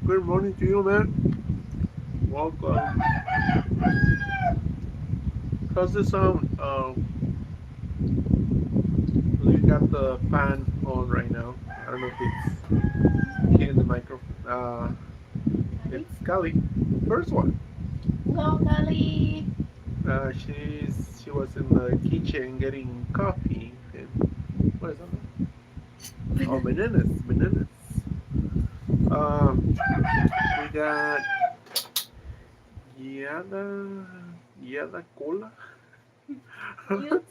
Good morning to you, man. Welcome. How's the sound? You got the fan on right now. I don't know if it's hitting the microphone. Ready? It's Kali. First one. Go, Kali! She was in the kitchen getting coffee. And what is that? Oh, bananas, bananas. Um, we got Yada, Yada Cola. You?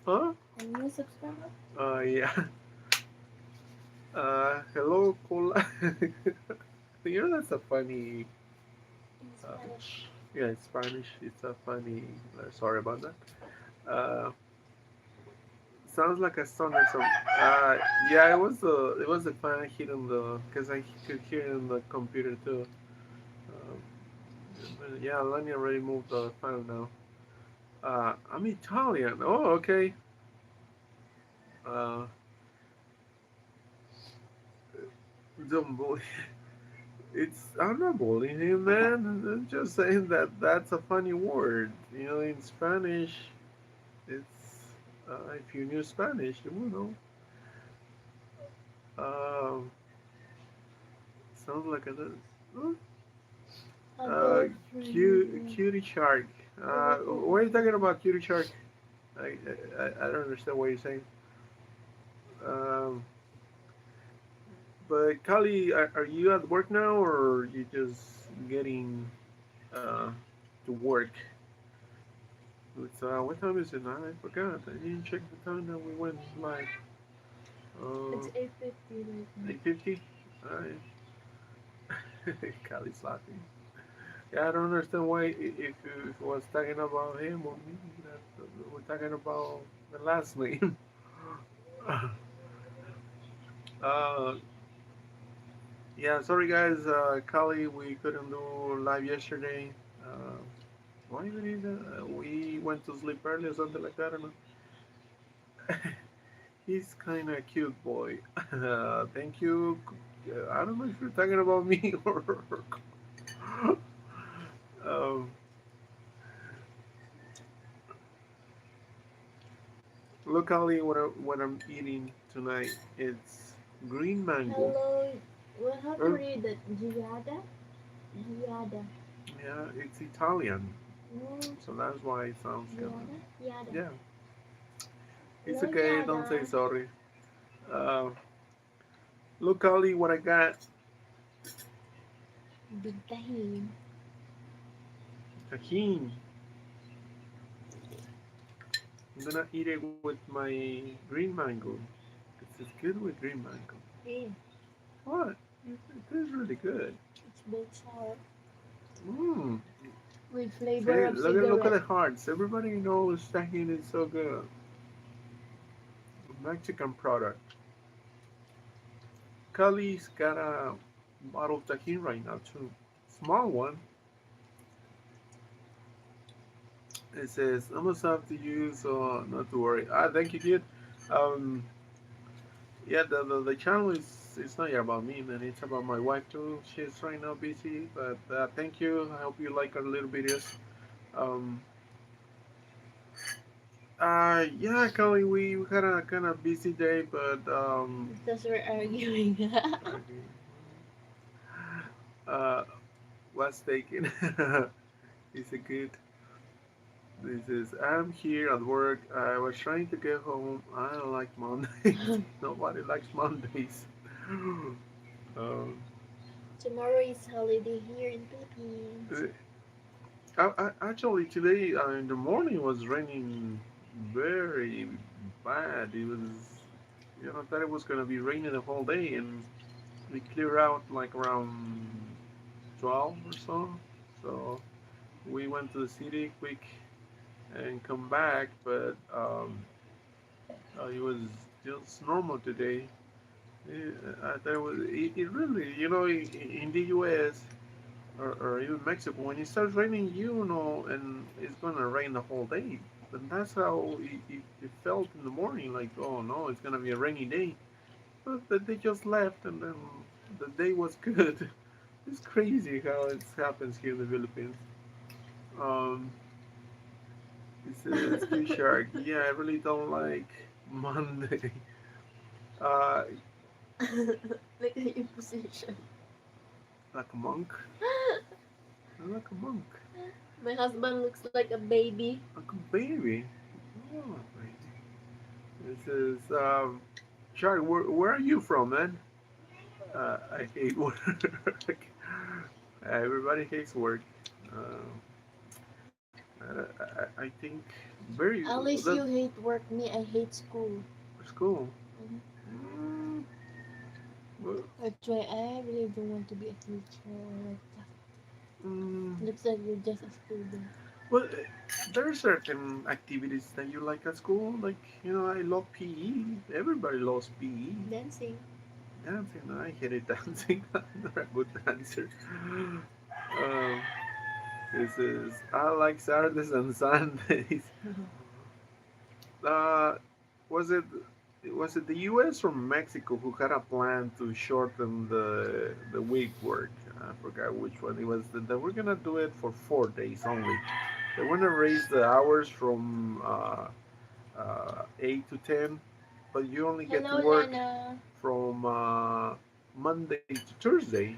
Huh? A new subscriber? Yeah. Hello, Cola. That's a funny. In Uh, Spanish. yeah, in Spanish, it's a funny. Sorry about that. Uh, Sounds like a song or something. Yeah, it was a fan hitting the because I could hear it in the computer too. Um, but yeah, Lani already moved the fan now. I'm Italian. Oh, okay. Uh, don't bully. I'm not bullying him, man. I'm just saying that that's a funny word. In Spanish, it's if you knew Spanish, you would know. Um, Sounds like a uh, Other friend. cutie shark. What are you talking about, cutie shark? I don't understand what you're saying. Um, but Kali, are you at work now, or are you just getting uh, to work? What time is it now? I forgot. I didn't check the time that we went live. It's Uh, 8:50 right now. 8:50. Alright. Kali's laughing. Yeah, I don't understand why if it was talking about him or me. That we're talking about the last name. uh, yeah, sorry guys. Kali, we couldn't do live yesterday. Uh, why we need we went to sleep early or something like that. I don't know. He's kind of cute boy. Thank you. I don't know if you're talking about me or. um, Locally, what I'm eating tonight it's green mango. Hello. Well, how to Er, read that? Giada? Giada. yeah, it's Italian, No, so that's why it sounds kind of. Giada? Yada. Yeah, it's Hello, okay. Don't say Yada. sorry. Uh, Locally, what I got Big Tahin. tahini. I'm gonna eat it with my green mango. It's good with green mango. Hey, What? It is really good. it's both sour Mmm. with flavor Hey, of look at cigarette. the hearts. Everybody knows tahini is so good. Mexican product. Kali's got a bottle of tahini right now too. Small one. It says almost up to you, so not to worry. Thank you, kid. Um, yeah, the channel is it's not about me, man. It's about my wife too. She's right now busy, but thank you. I hope you like our little videos. Um, yeah, Kali, we had a kind of busy day, but Because we're arguing. okay. Uh, what's taken? Is it good? This is I'm here at work. I was trying to get home. I don't like Mondays. Nobody likes Mondays. um, Tomorrow is holiday here in Philippines. Actually, today in the morning it was raining very bad. I thought it was gonna be raining the whole day, and we clear out like around 12 or so. So we went to the city quick and come back, but it was just normal today. I thought it really, in the U.S. Or even Mexico, when it starts raining, and it's gonna rain the whole day. But that's how it felt in the morning, like, oh no, it's gonna be a rainy day. But they just left, and then the day was good. It's crazy how it happens here in the Philippines. Um, this is Q Shark. Yeah, I really don't like Monday. Uh, Look at your position. like a monk. I'm like a monk. My husband looks like a baby. Like a baby. Oh, baby. This is Shark. Where are you from, man? I hate work. Everybody hates work. Uh, I think very At least that you hate work. Me, I hate school. school. Mhm. Mm, well, That's why I really don't want to be a teacher like that. mm, Looks like you're just a student. well, there are certain activities that you like at school. Like I love PE. Everybody loves PE. Dancing. Dancing. I hated dancing. I'm not a good dancer. Um, this is I like Saturdays and Sundays. Uh, was it was it the U.S. or Mexico who had a plan to shorten the week work? I forgot which one it was. That we're gonna do it for 4 days only. They want to raise the hours from 8 to 10, but you only get to Hello, work Lana. from Monday to Thursday.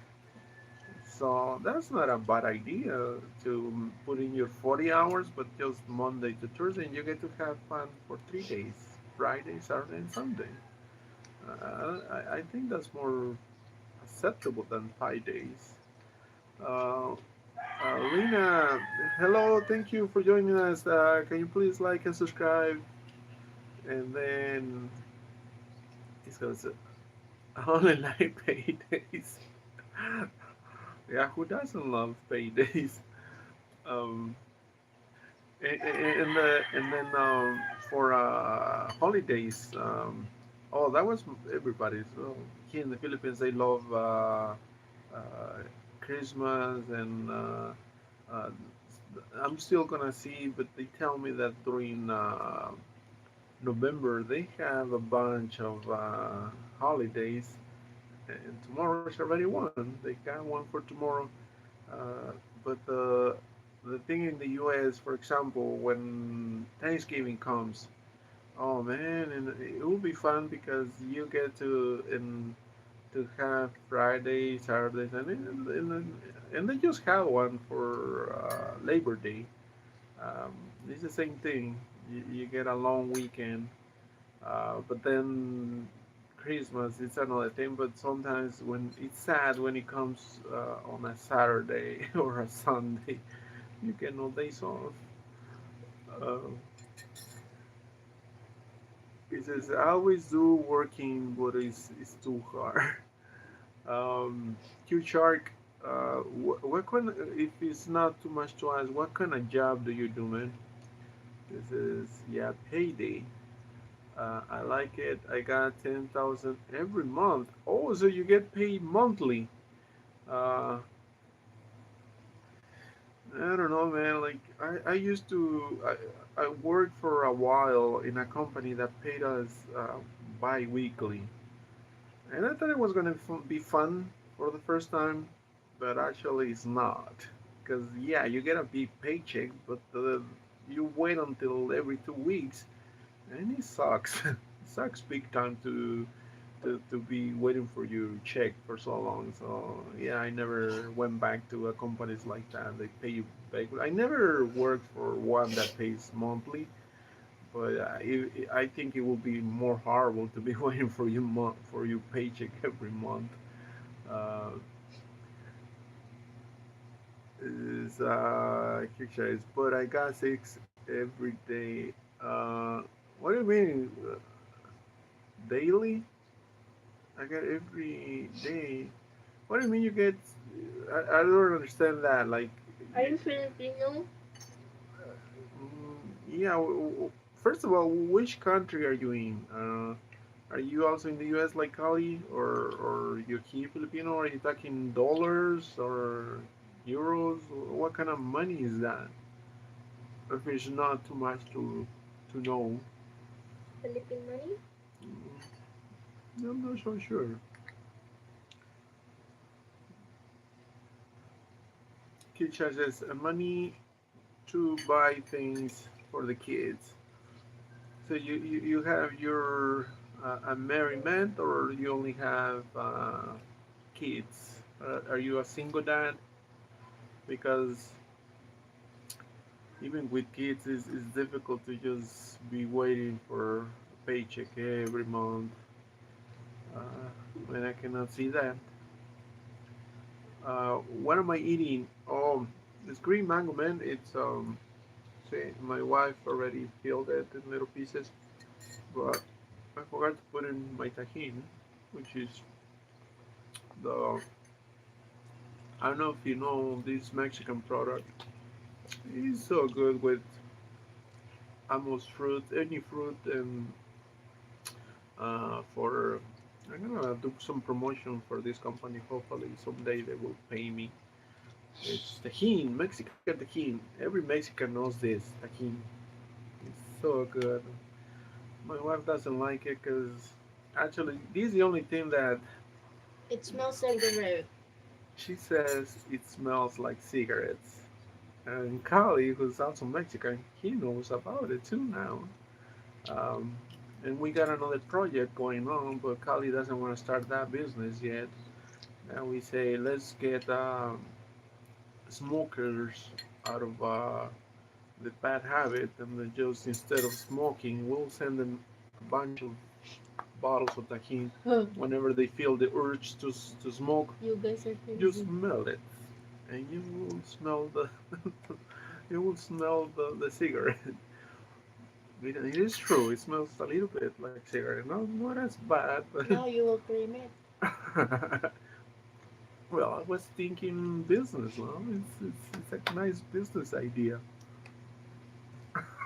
So that's not a bad idea to put in your 40 hours, but just Monday to Thursday, and you get to have fun for 3 days, Friday, Saturday, and Sunday. I think that's more acceptable than 5 days. Uh, Lena, hello, thank you for joining us. Can you please like and subscribe? And then it goes only like paydays. Yeah, who doesn't love paydays? Um, and then for holidays, oh, that was everybody. So here in the Philippines, they love uh, Christmas, and uh, I'm still gonna see, but they tell me that during November they have a bunch of holidays, and tomorrow's already one. They got one for tomorrow. Uh, but the thing in the U.S., for example, when Thanksgiving comes, oh man, and it will be fun because you get to have Fridays, Saturdays, and they just have one for Labor Day. Um, it's the same thing. You get a long weekend, but then Christmas it's another thing. But sometimes when it's sad when it comes on a Saturday or a Sunday, you get no days off. Uh, it says I always do working, but it's too hard. Q Shark, what kind? If it's not too much to ask, what kind of job do you do, man? This is yeah, payday. I like it. I got 10,000 every month. Oh, so you get paid monthly. Uh, I don't know, man. Like I used to, I worked for a while in a company that paid us bi-weekly, and I thought it was gonna be fun for the first time, but actually it's not. Because yeah, you get a big paycheck, but you wait until every 2 weeks, and it sucks. It sucks big time to be waiting for your check for so long. So yeah, I never went back to a companies like that. They pay you back. I never worked for one that pays monthly, but I think it would be more horrible to be waiting for for your paycheck every month. Uh, is quick shares, but I got six every day. What do you mean daily? I got every day. What do you mean you get? I don't understand that. Like, Are you Filipino? yeah. First of all, which country are you in? Are you also in the U.S. like Kali, or you here Filipino? Are you talking dollars or euros? What kind of money is that? If it's not too much to know, Philippine money? I'm not so sure. He charges money to buy things for the kids. So you have your a merriment, or you only have kids? Are you a single dad? Because even with kids, it's difficult to just be waiting for a paycheck every month uh, when I cannot see that. What am I eating? Oh, this green mango, man. It's say my wife already peeled it in little pieces, but I forgot to put in my tajin, which is the I don't know if you know this Mexican product. It's so good with almost fruit, any fruit, and for I'm gonna do some promotion for this company. Hopefully someday they will pay me. It's tajin, Mexican tajin. Every Mexican knows this tajin. It's so good. My wife doesn't like it because actually this is the only thing that It smells like the road. she says it smells like cigarettes. And Kali, who's also Mexican, he knows about it too now. Um, and we got another project going on, but Kali doesn't want to start that business yet. And we say, let's get smokers out of the bad habit, and then just instead of smoking, we'll send them a bunch of bottles of tajin Huh. whenever they feel the urge to smoke. You guys are You crazy. smell it, and you will smell the you will smell the cigarette. It is true. It smells a little bit like cigarette. Not as bad, Now you will claim it. but well, I was thinking business. Well, it's a nice business idea.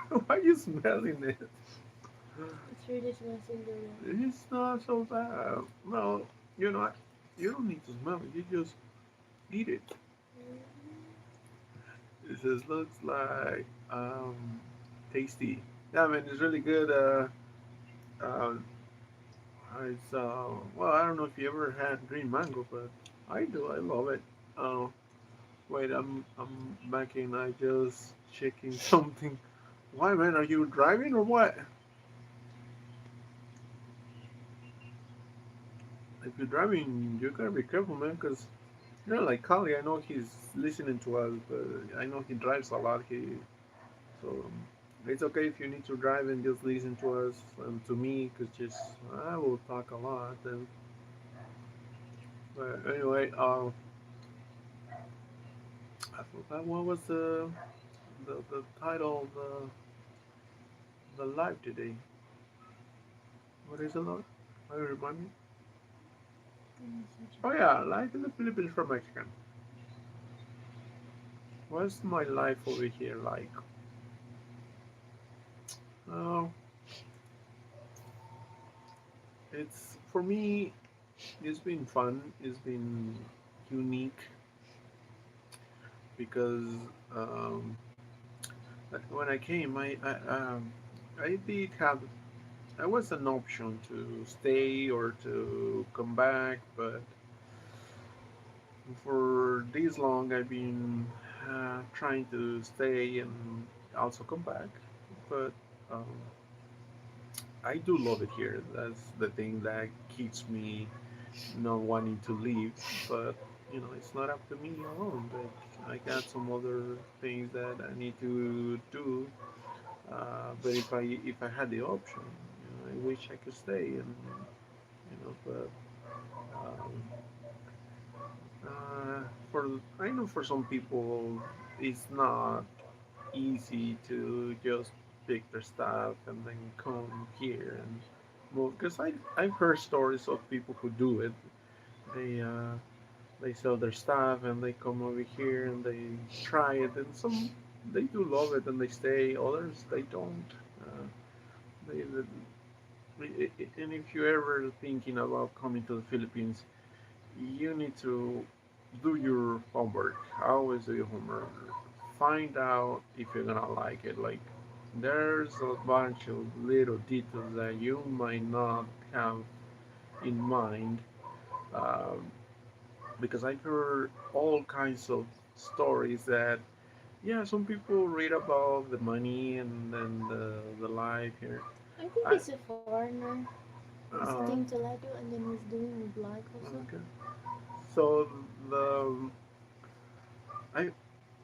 Why are you smelling it? It's really smells in the road. It's not so bad. Well, you know, you don't need to smell it. You just eat it. It just looks like tasty. Yeah, I mean, it's really good. Uh, it's well, I don't know if you ever had green mango, but I do. I love it. Uh, wait, I'm back in. I just checking something. Why, man? Are you driving or what? If you're driving, you gotta be careful, man, because you know, like Kali, I know he's listening to us, but I know he drives a lot. So it's okay if you need to drive and just listen to us and to me, because just I will talk a lot. And but anyway, I forgot what was the title of the live today. What is it, Lord? Can you remind me? Oh yeah, life in the Philippines for Mexican. What's my life over here like? Oh, it's for me. It's been fun. It's been unique because um, when I came, I did have I was an option to stay or to come back, but for this long I've been trying to stay and also come back. But um, I do love it here. That's the thing that keeps me not wanting to leave. But you know, it's not up to me alone. But I got some other things that I need to do. But if I had the option, you know, I wish I could stay and you know, but um, for I know for some people it's not easy to just pick their stuff and then come here and move. Because I've heard stories of people who do it. They uh, they sell their stuff and they come over here and they try it, and some they do love it and they stay. Others they don't. Uh, and if you're ever thinking about coming to the Philippines, you need to do your homework. Always do your homework. Find out if you're gonna like it. Like there's a bunch of little details that you might not have in mind, um, because I've heard all kinds of stories that, yeah, some people read about the money and then the life here. I think I he's a foreigner visiting uh, Toledo and then he's doing a vlog also. okay. So the I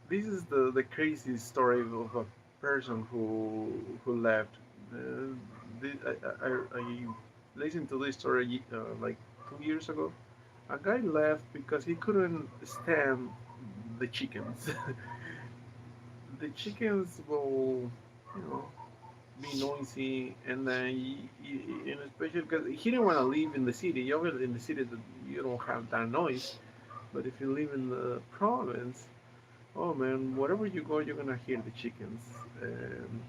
this is the crazy story of a person who left. Uh, I listened to this story like 2 years ago. A guy left because he couldn't stand the chickens. The chickens will, you know, be noisy, and then and especially because he didn't want to live in the city. You're in the city that you don't have that noise, but if you live in the province, oh man, wherever you go, you're gonna hear the chickens, and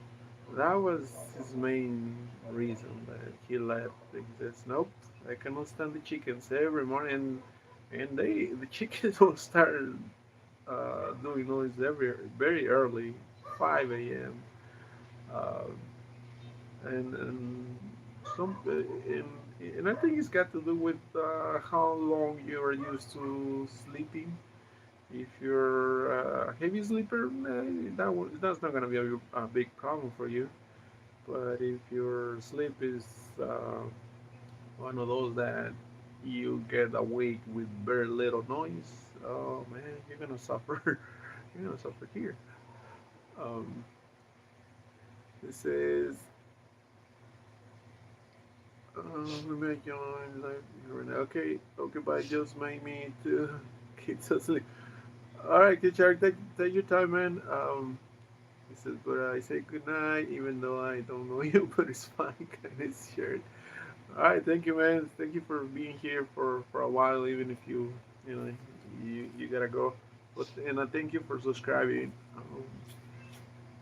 that was his main reason that he left. He says, "Nope, I cannot stand the chickens every morning." And the chickens will start doing noise very early, 5 a.m. Uh, and some and I think it's got to do with how long you are used to sleeping. If you're a heavy sleeper, that's not gonna be a big problem for you. But if your sleep is one of those that you get awake with very little noise, oh man, you're gonna suffer. You're gonna suffer here. Um, this is we make your own life. Okay, okay, but just make me to get to sleep. All right, good Shark, take your time, man. He says, but I say good night, even though I don't know you, but it's fine, kind of shirt. All right, thank you, man. Thank you for being here for a while, even if you know you gotta go. But and I thank you for subscribing.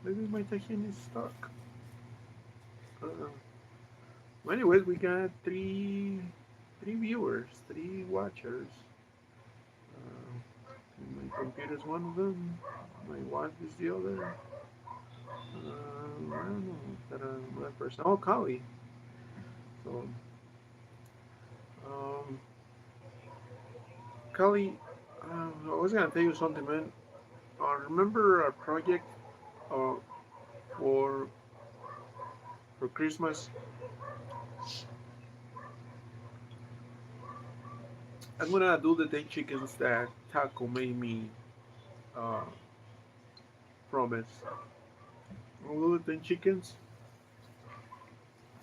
Maybe my Tahin is stuck. Uh, well, anyways, we got three viewers, three watchers. My computer's one of them. My wife is the other. I don't know. That another person. Oh, Kali. So, um, Kali, I was gonna tell you something, man. Remember our project uh, for for Christmas? I'm gonna do the 10 chickens that Taco made me uh, promise. I'll do the 10 chickens.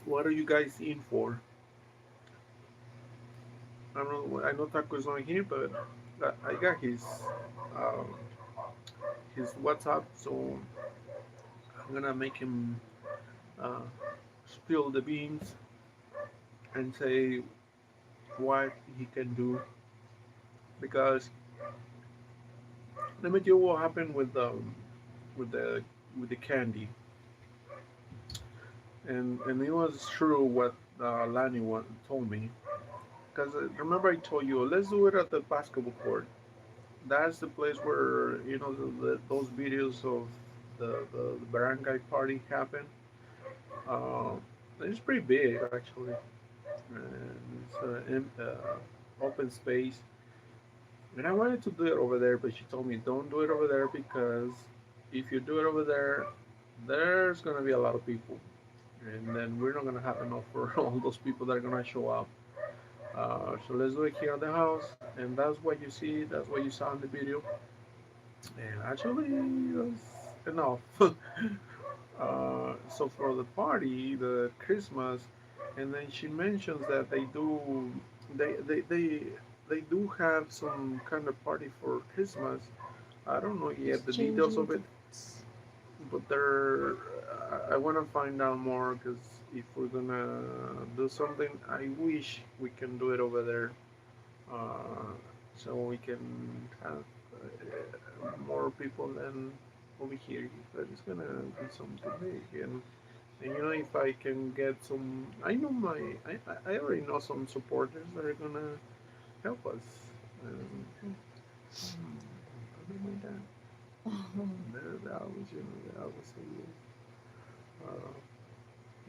What are you guys in for? I don't know. I know Taco's not here, but I got um, his WhatsApp, so I'm gonna make him uh, spill the beans and say what he can do, because let me tell you what happened with the with the candy, and it was true what Lani told me, because remember I told you let's do it at the basketball court. That's the place where those videos of the barangay party happen. Uh, it's pretty big actually, and it's open space. And I wanted to do it over there, but she told me don't do it over there because if you do it over there, there's gonna be a lot of people, and then we're not gonna have enough for all those people that are gonna show up. So let's do it here at the house, and that's what you see. That's what you saw in the video, and actually it was enough. So for the party, the Christmas, and then she mentions that they they they they do have some kind of party for Christmas. I don't know yet the details Exchanging of it, gifts. but I want to find out more because if we're gonna do something, I wish we can do it over there, uh, so we can have more people than over here. But it's gonna be something big, and if I can get some, I know I already know some supporters that are gonna help us. Other than that, that was that was so good.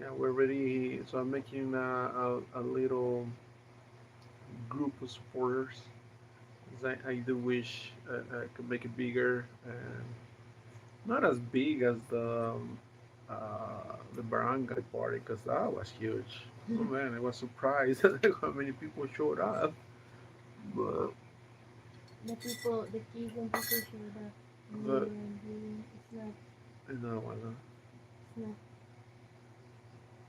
Yeah, we're ready. So I'm making a little group of supporters. 'Cause I do wish I could make it bigger and not as big as the barangay party because that was huge. Oh man, I was surprised at how many people showed up. But The people, the kids and people showed up, and they but were doing. you know what? It's not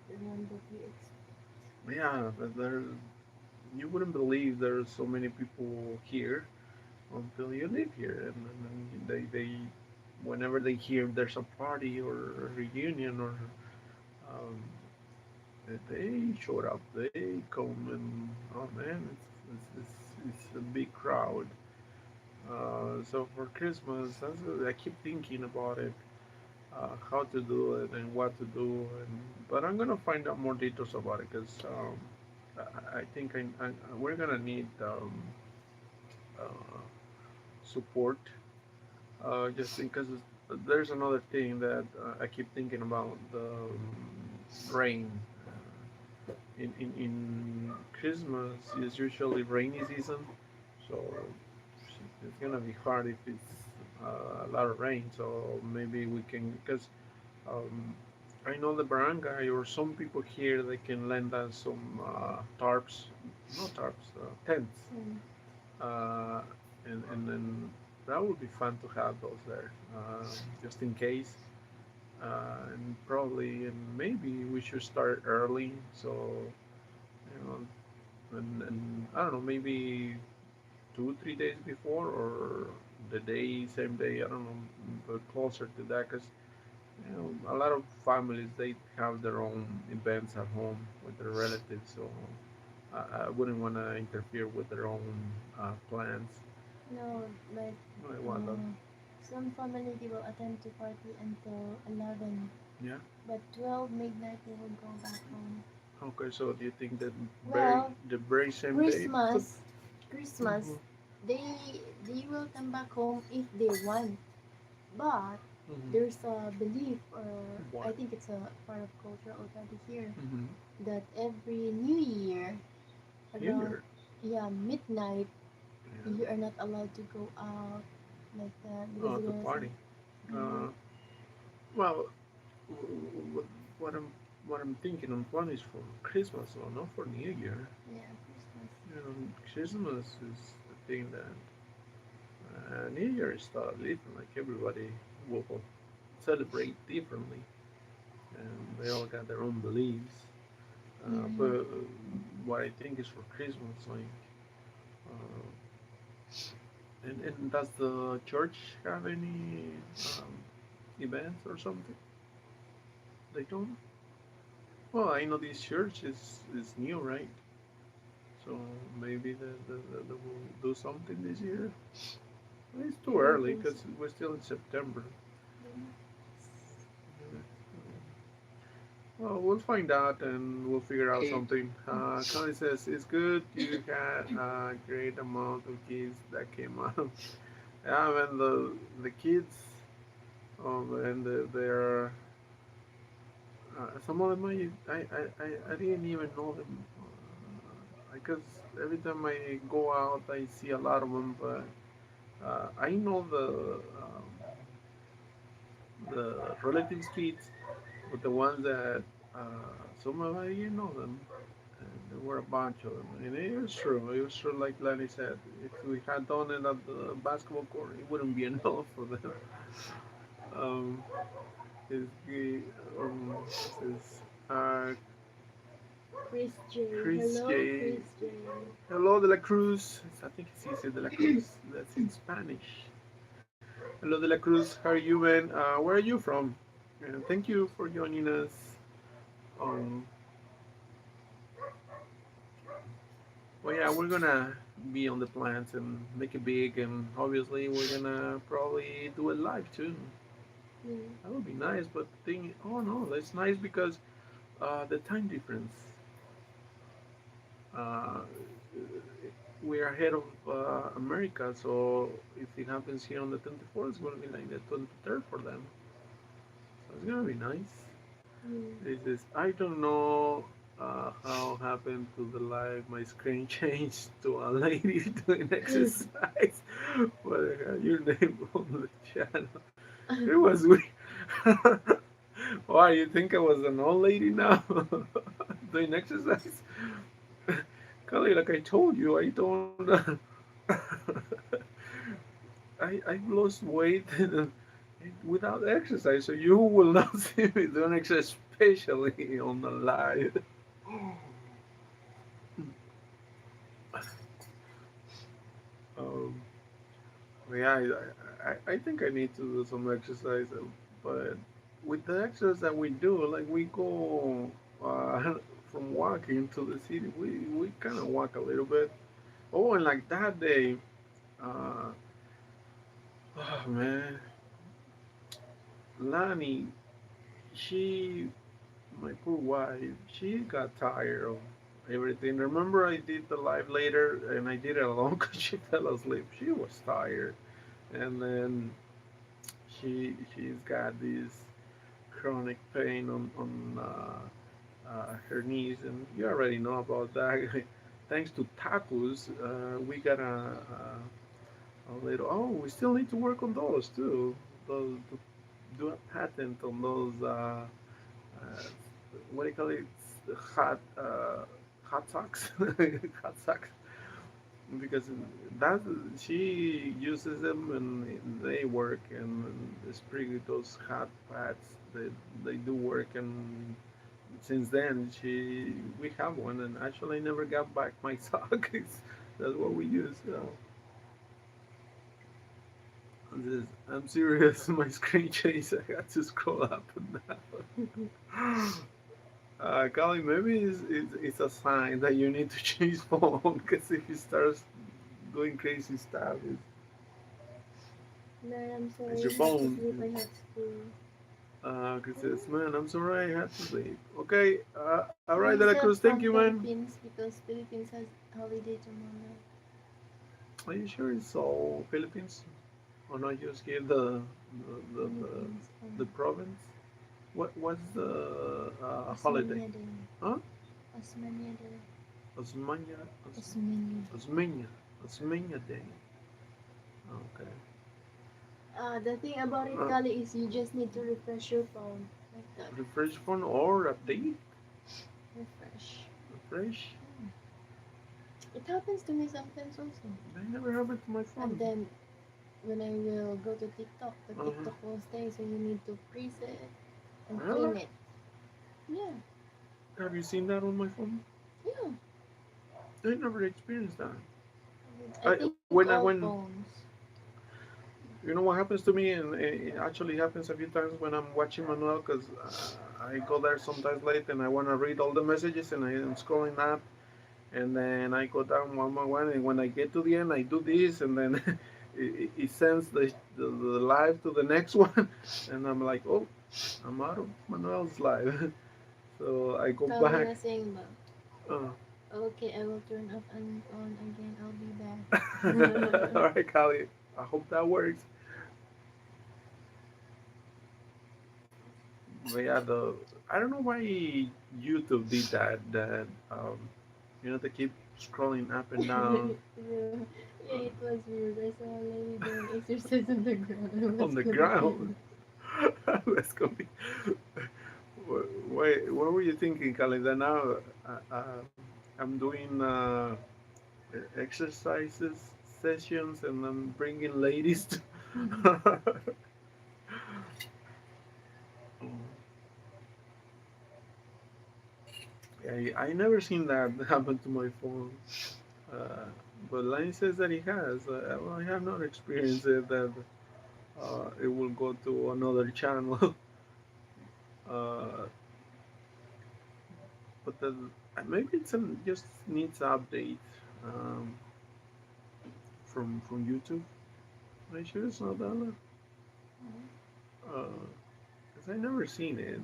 the one that you expect. Yeah, but there you wouldn't believe there's so many people here until you live here, and they whenever they hear there's a party or a reunion or um, they showed up. They come and oh man, it's a big crowd. So for Christmas, I keep thinking about it, how to do it and what to do, but I'm gonna find out more details about it because I think we're gonna need uh, support. Just because there's another thing that I keep thinking about the rain. In Christmas is usually rainy season, so it's gonna be hard if it's a lot of rain. So maybe we can because um, I know the barangay or some people here they can lend us some tarps, not tarps, tents, Mm. uh, and then that would be fun to have those there, just in case. And probably and maybe we should start early so you know and I don't know, maybe 2 3 days before or the day, same day. I don't know, but closer to that because a lot of families they have their own events at home with their relatives, so I wouldn't want to interfere with their own plans. No, like I want them. uh, some family they will attend to party until 11, Yeah. but 12 midnight they will go back home. Okay. So do you think that Well, the very same day? Christmas, Christmas, Mhm. they will come back home if they want, but Mhm. there's a belief, or I What? think it's a part of culture already here, Mhm. that every New Year New around, Year. yeah, midnight, you Yeah. are not allowed to go out like that because To there's a party. yeah, Uh, well, what, what I'm what I'm thinking on plan is for Christmas or not for New Year. yeah, Christmas. Christmas is the thing that New Year is totally different. Like everybody will celebrate differently, and they all got their own beliefs. Mm-hmm. But what I think is for Christmas, like, uh, and does the church have any events or something? They don't. Well, I know this church is new, right? So maybe they will do something this year. It's They too will early do because we're still in September. something. Well, we'll find out and we'll figure out something. Connie says it's good you had a great amount of kids that came out. Yeah, man, the kids, and they're some of them I didn't even know them because every time I go out I see a lot of them, but I know the relatives' kids, but the ones that some of I didn't know them. And there were a bunch of them, and it was true. It was true, like Lenny said. If we had done it at the basketball court, it wouldn't be enough for them. Um, is says Chris J. Chris Hello, J. Chris J. Hello, De La Cruz. I think it's easy, De La Cruz. That's in Spanish. Hello, De La Cruz. How are you, man? Where are you from? And thank you for joining us. Um, well, yeah, we're gonna be on the plans and make it big, and obviously we're gonna probably do it live too. Mm. That would be nice, but thing, oh no, that's nice because the time difference. Uh, we're ahead of America, so if it happens here on the 24th, it's gonna be like the 23rd for them. So it's gonna be nice. Mm. This is I don't know. how happened to the live? My screen changed to a lady doing exercise. What the hell? Your name on the channel. It was weird. Why, you think I was an old lady now? Doing exercise? Kali, like I told you, I don't. I've lost weight without exercise, so you will not see me doing exercise, especially on the live. Um, yeah, I think I need to do some exercise, but with the exercise that we do, like we go from walking to the city, we kind of walk a little bit. Oh, and like that day, uh, oh man, Lani, she, my poor wife, she got tired of everything. Remember, I did the live later, and I did it alone because she fell asleep. She was tired, and then she's got this chronic pain on her knees, and you already know about that. Thanks to tacos, we got a little. Oh, we still need to work on those too. Those to do a patent on those. What do you call it? Hot hot socks, hot socks. Because that she uses them and they work, and it's pretty good. Those hot pads, they do work, and since then she we have one, and actually I never got back my sock. That's what we use. This, I'm serious. My screen changed. I had to scroll up and down. Kali, maybe it's a sign that you need to change phone because if you start doing crazy stuff, No, I'm it's sorry. your I have to phone. sleep. I have school. Because says, man, I'm sorry, I had to sleep. Okay, all right, He De La said Cruz, thank from you, man. Philippines because Philippines has holiday tomorrow. Are you sure it's all Philippines? Or not just here, the, the, Philippines. the province? What's the holiday? Osmania Day. Huh? Osmania Day. Osmania, Osmania Day. Osmania, Osmania Day. Okay. The thing about it, Uh, Kali, is you just need to refresh your phone. Like that. refresh phone or update? Refresh. Refresh? It happens to me sometimes also. That never happened to my And phone. then when I will go to TikTok, the Uh-huh. TikTok will stay, so you need to freeze it and Really? clean it. Yeah, Have you seen that on my phone? yeah. I never experienced that. I think all When phones. you know what happens to me, and it actually happens a few times when I'm watching Manuel, because I go there sometimes late and I want to read all the messages, and I am scrolling up, and then I go down one by one, and when I get to the end, I do this, and then it sends the live to the next one, and I'm like, oh, I'm out of Manuel's live, so I go Kali back. was saying, ba, Uh, okay, I will turn off and on again. I'll be all back. right, Kali, I hope that works. But yeah, the I don't know why YouTube did that. That they keep scrolling up and down Yeah, yeah, it was weird. I saw a lady doing exercise on the ground. I was on the ground. confused. Let's go. Wait, what were you thinking, Kalenda? Now I'm doing exercises sessions, and I'm bringing ladies. I never seen that happen to my phone. Uh, but Line says that he has. Well, I have not experienced it that it will go to another channel. uh, but maybe just needs an update um, from YouTube. Are you sure it's not that? Because I never seen it.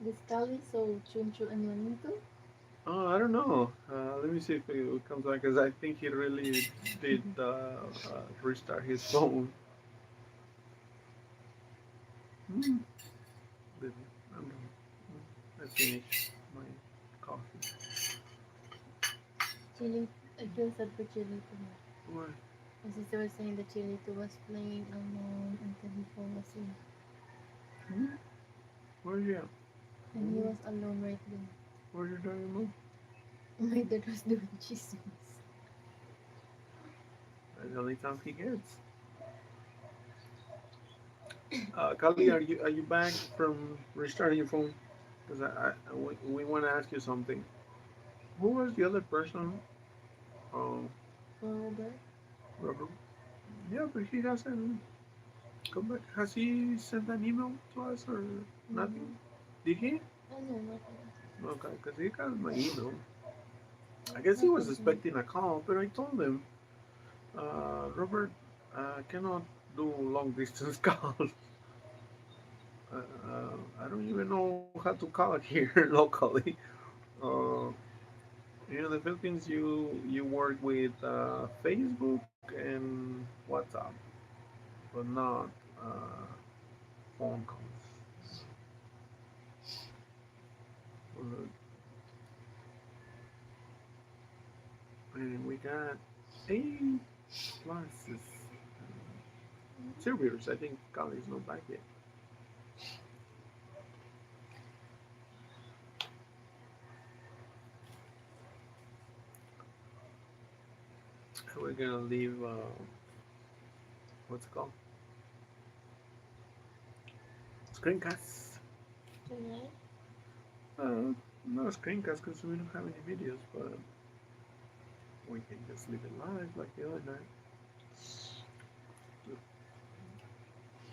This Kali so Chunchu and Juanito. Oh, I don't know. Let me see if it comes back because I think he really did restart his phone. Hmm. Maybe. I don't know. finish my coffee. Chili, I feel sad for Chilito. What? My sister was saying that Chilito was playing alone until he fell asleep. Hmm? Where you at? And he was alone right there. Where you trying to move? My dad was doing chismes. That's the only time he gets. Kali, are you back from restarting your phone? Because we want to ask you something. Who was the other person? Oh, Oh, Robert? Robert. Yeah, but he hasn't come back. Has he sent an email to us or No. nothing? Did he? Oh, no, nothing. Okay, because he got my email. I guess he was Nothing to me. expecting a call, but I told him, Robert, cannot do long distance calls. I don't even know how to call here locally. Uh, in the Philippines, you work with Facebook and WhatsApp, but not uh, phone calls. And we got 8 classes. Servers, I think college not back yet. We're gonna leave. What's it called? Screencasts. Tonight? Uh, no screencasts because we don't have any videos, but we can just leave it live like the other night.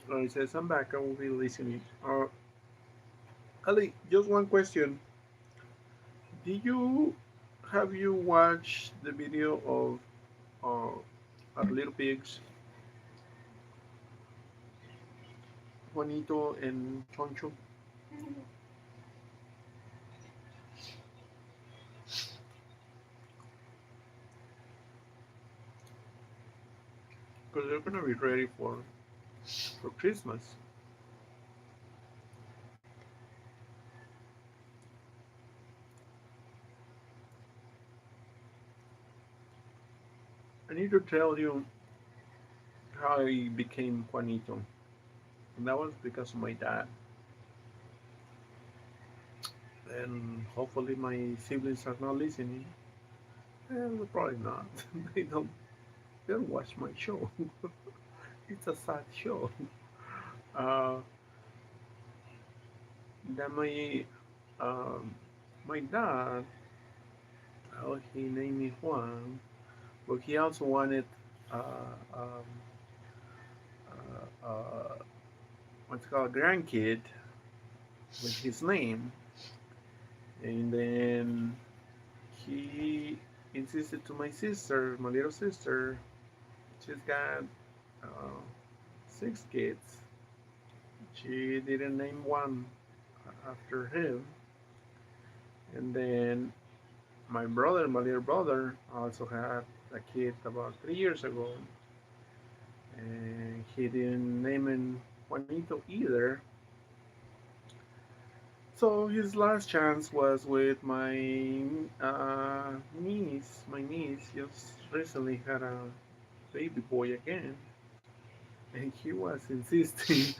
It says I'm back. I will be listening. Ali, just one question. Did you have you watched the video of our little pigs, Juanito and Choncho? Because they're gonna be ready for Christmas. I need to tell you how I became Juanito, and that was because of my dad. And hopefully my siblings are not listening. And probably not. they don't. They don't watch my show. It's a sad show. Uh, then my dad, well, he named me Juan, but he also wanted uh, um, uh, uh, what's called a grandkid with his name, and then he insisted to my sister, my little sister. She's got 6 kids. She didn't name one after him, and then my little brother, also had a kid about 3 years ago, and he didn't name him Juanito either. So his last chance was with my niece. My niece just recently had a baby boy again, and he was insisting,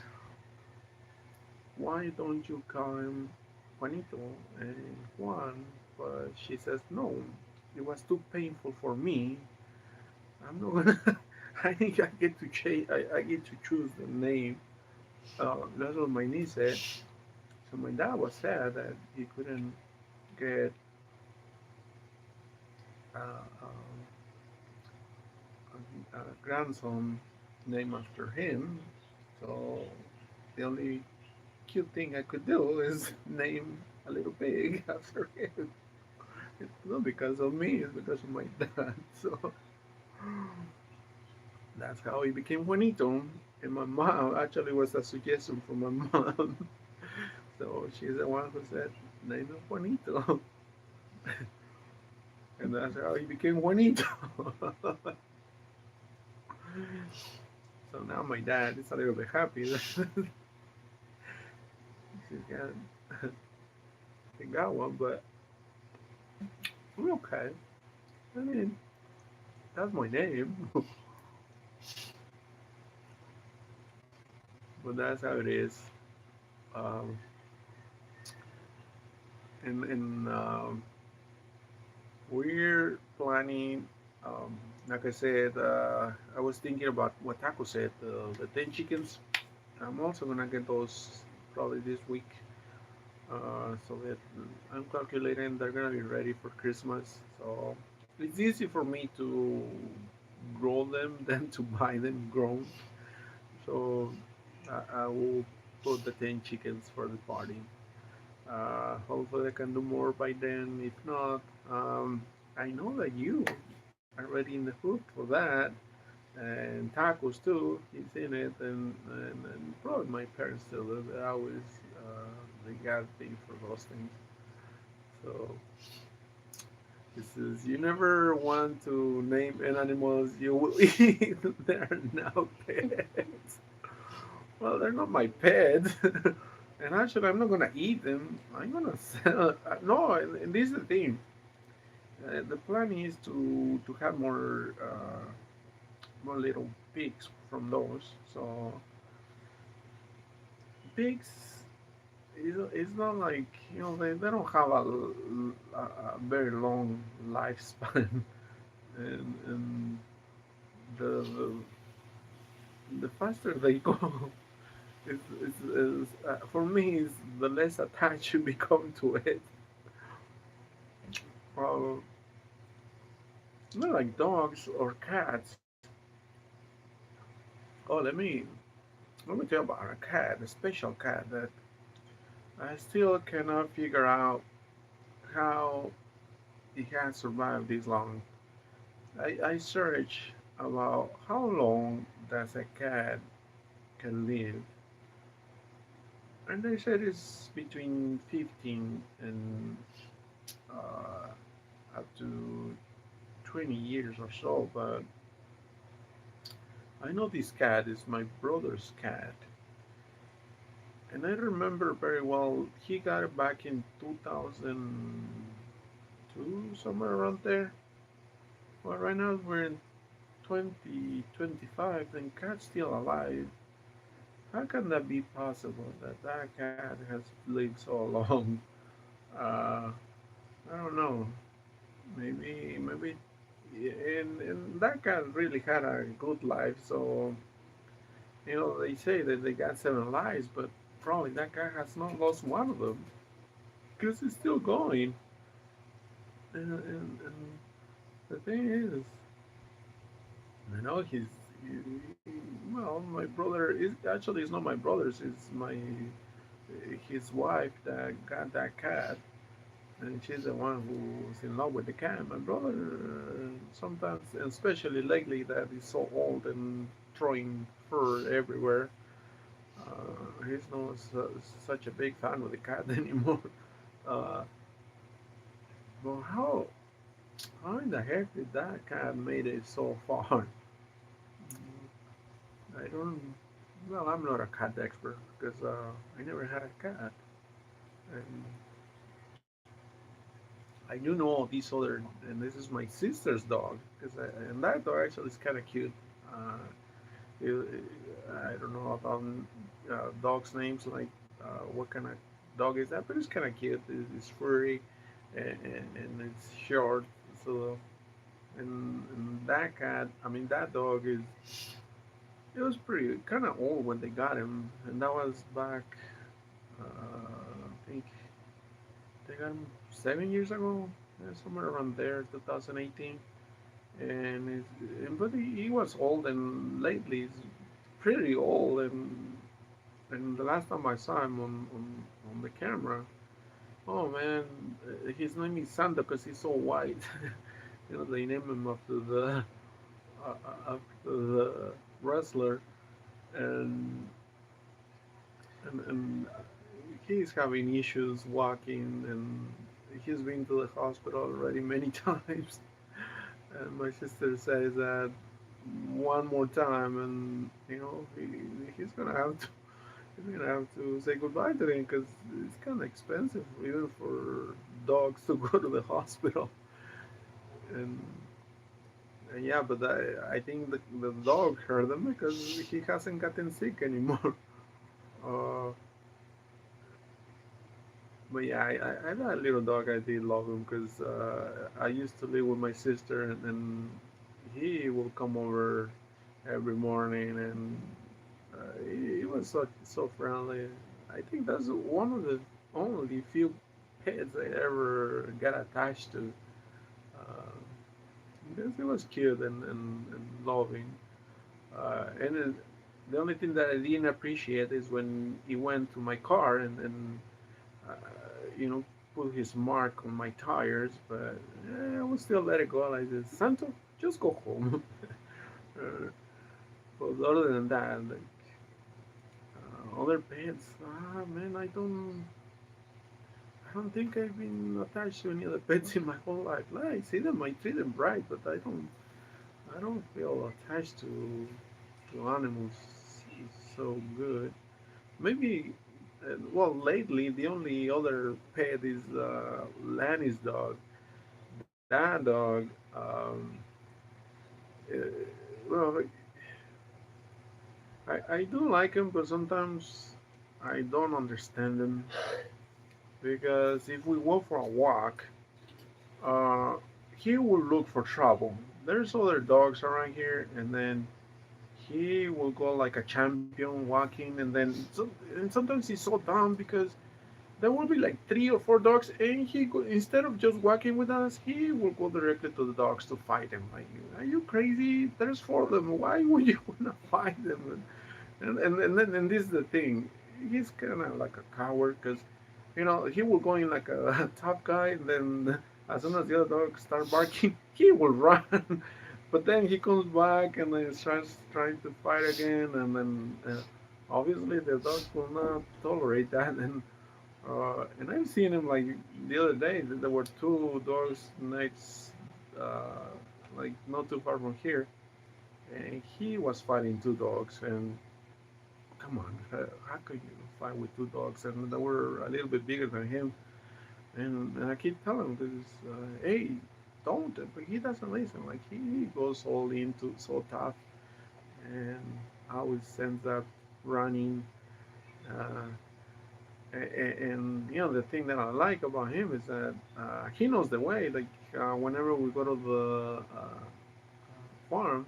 "Why don't you call him Juanito and Juan?" But she says, "No, it was too painful for me. I'm not gonna. I think I get to change. I get to choose the name." That's what my niece said. So my dad was sad that he couldn't get a grandson named after him. So the only cute thing I could do is name a little pig after him. It's not because of me, it's because of my dad. So that's how he became Juanito. And my mom actually was a suggestion from my mom. So she's the one who said, name him Juanito. And that's how he became Juanito. So now my dad is a little bit happy that he's got They got one, but we're okay. I mean, that's my name, but that's how it is. Um, and we're planning. Like I said, I was thinking about what Taco said. The 10 chickens. I'm also gonna get those probably this week. So that I'm calculating they're gonna be ready for Christmas. So it's easy for me to grow them than to buy them grown. So I will put the 10 chickens for the party. Hopefully I can do more by then. If not, I know that you are ready in the hook for that, and tacos too. He's in it, and probably my parents too. They always they got me for those things. So this is you never want to name an animals you will eat. They're now pets. Well, they're not my pets. And actually, I'm not gonna eat them. I'm gonna sell. No, and this is the thing. The plan is to have more little pigs from those. So pigs it's not like they don't have a very long lifespan, and the the faster they go, for me is the less attached you become to it. Well, not like dogs or cats. Oh, let me tell you about a cat, a special cat that I still cannot figure out how it has survived this long. I search about how long does a cat can live, and they said it's between 15 and uh, up to 20 years or so. But I know this cat is my brother's cat, and I remember very well. He got it back in 2002, somewhere around there. Well, right now we're in 2025, and cat's still alive. How can that be possible that that cat has lived so long? Uh, I don't know. Maybe, and that cat really had a good life. So they say that they got 7 lives, but probably that guy has not lost one of them because he's still going. And the thing is, I know well, my brother is actually it's not my brother's, it's my his wife that got that cat, and she's the one who's in love with the cat. My brother sometimes, and especially lately, that he's so old and throwing fur everywhere. He's not such a big fan of the cat anymore. Uh, but how in the heck did that cat made it so far? I don't. Well, I'm not a cat expert because I never had a cat, and I do know these other. And this is my sister's dog, and that dog actually is kind of cute. Uh, it, I don't know about dogs' names, like what kind of dog is that, but it's kind of cute. It's furry, and it's short. So, and that cat, I mean, that dog is. It was pretty kind of old when they got him, and that was back. I think they got him 7 years ago, somewhere around there, 2018. But he was old, and lately he's pretty old. And the last time I saw him on the camera, oh man, his name is Santa because he's so white. They named him after the wrestler, and and he's having issues walking, and he's been to the hospital already many times. And my sister says that one more time, and he's gonna have to. We're gonna have to say goodbye to him because it's kind of expensive even for dogs to go to the hospital. And, and yeah, but I think the dog hurt him because he hasn't gotten sick anymore. Uh, but yeah, I that little dog, I did love him because I used to live with my sister, and he will come over every morning, and he was so friendly. I think that's one of the only few pets I ever got attached to. Uh, because he was cute and loving. And then the only thing that I didn't appreciate is when he went to my car and uh, you know, put his mark on my tires, but I would still let it go. Like, Santo, just go home. uh, but other than that, like, other pets, man, I don't think I've been attached to any other pets in my whole life. Like, I see them, I treat them right, but I don't feel attached to animals so good. Maybe, well, lately the only other pet is Lanny's dog. That dog, uh, well, I do like him, but sometimes I don't understand him because if we go for a walk, uh, he will look for trouble. There's other dogs around here, and then he will go like a champion walking, and sometimes he's so dumb because there will be like three or four dogs, and instead of just walking with us, he will go directly to the dogs to fight them. Like, are you crazy? There's four of them. Why would you wanna fight them? And this is the thing. He's kind of like a coward because, he will go in like a tough guy, and then as soon as the other dogs start barking, he will run. But then he comes back and then starts trying to fight again, and then obviously the dogs will not tolerate that. And I've seen him like the other day. There were two dogs next, uh, like not too far from here, and he was fighting two dogs. And come on, how could you fight with two dogs? And they were a little bit bigger than him. And I keep telling him this, hey, don't. But he doesn't listen. Like he goes all into so tough, and always ends up running. Uh, and the thing that I like about him is that he knows the way. Like whenever we go to the farm,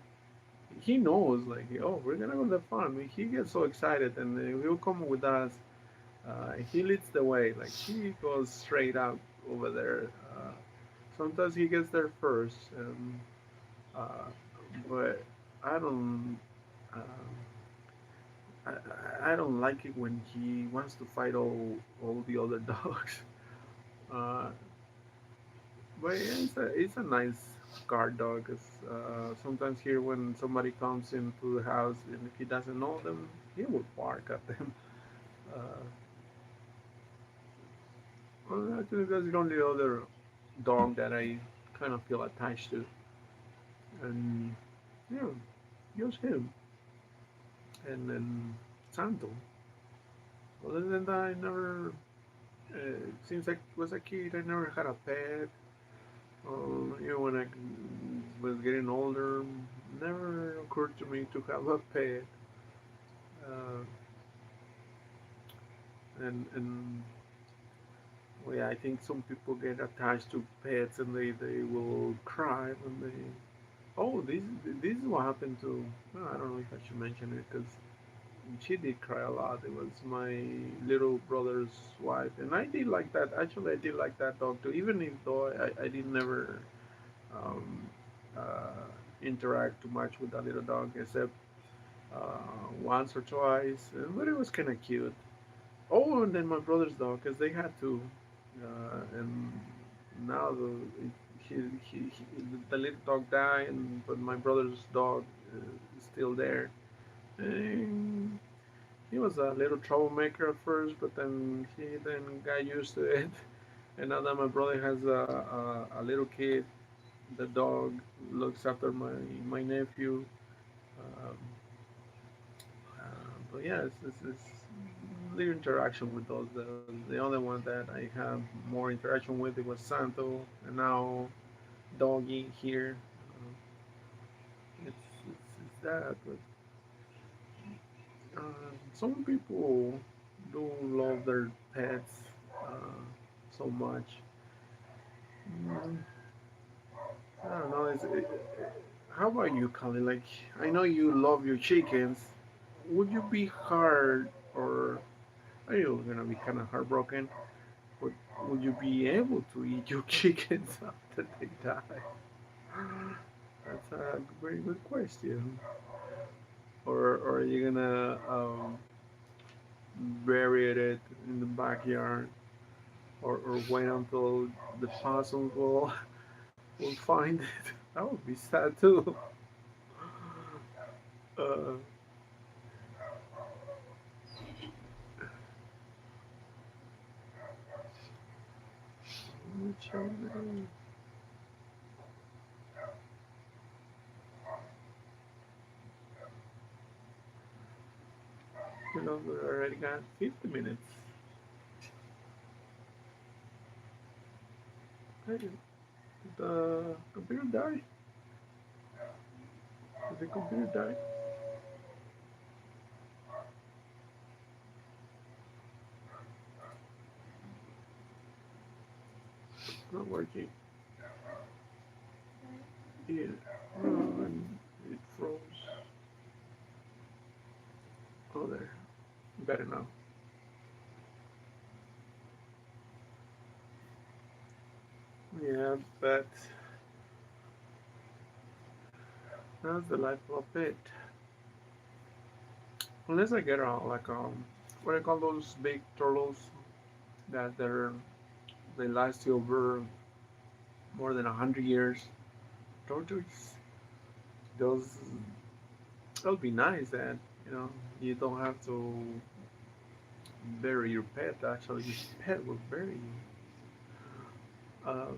he knows like, oh, we're gonna go to the farm. He gets so excited, and he'll come with us. He leads the way. Like he goes straight out over there. Sometimes he gets there first, uh, but I don't. Um, I don't like it when he wants to fight all the other dogs. Uh, but yeah, it's a nice guard dog. 'Cause, sometimes here when somebody comes into the house and if he doesn't know them, he will bark at them. Uh, well, I think that's the only other dog that I kind of feel attached to, and yeah, just him. And then Santo. Other than that, I never. Since I was a kid, I never had a pet. When I was getting older, never occurred to me to have a pet. Uh, and well, yeah, I think some people get attached to pets and they will cry when they. Oh, this is what happened to. Well, I don't know if I should mention it because she did cry a lot. It was my little brother's wife, and I did like that. Actually, I did like that dog too. Even if though I did never um, uh, interact too much with that little dog, except once or twice. But it was kind of cute. Oh, and then my brother's dog, because they had to, and now the little dog died, but my brother's dog is still there. And he was a little troublemaker at first, but then he then got used to it. And now that my brother has a little kid, the dog looks after my nephew. Um, but yeah, the interaction with those. The other one that I have more interaction with it was Santo, and now Doggy here. It's that, but some people do love their pets so much. Mm, I don't know. How about you, Kali? Like, I know you love your chickens. Would you be hard, or are you gonna be kind of heartbroken? Would Would you be able to eat your chickens after they die? That's a very good question. Or are you gonna bury it in the backyard, or wait until the possums will find it? That would be sad too. Uh, which one? You know, we already got 50 minutes. Hey, did the computer die? Did the computer die? Not working. Yeah. And it froze. Oh, there. Better now. Yeah, but that's the life of it. Unless I get like what do I call those big turtles that they last you over more than 100 years. Tortoise. Those that would be nice. That you don't have to bury your pet. Actually, your pet will bury you. Um,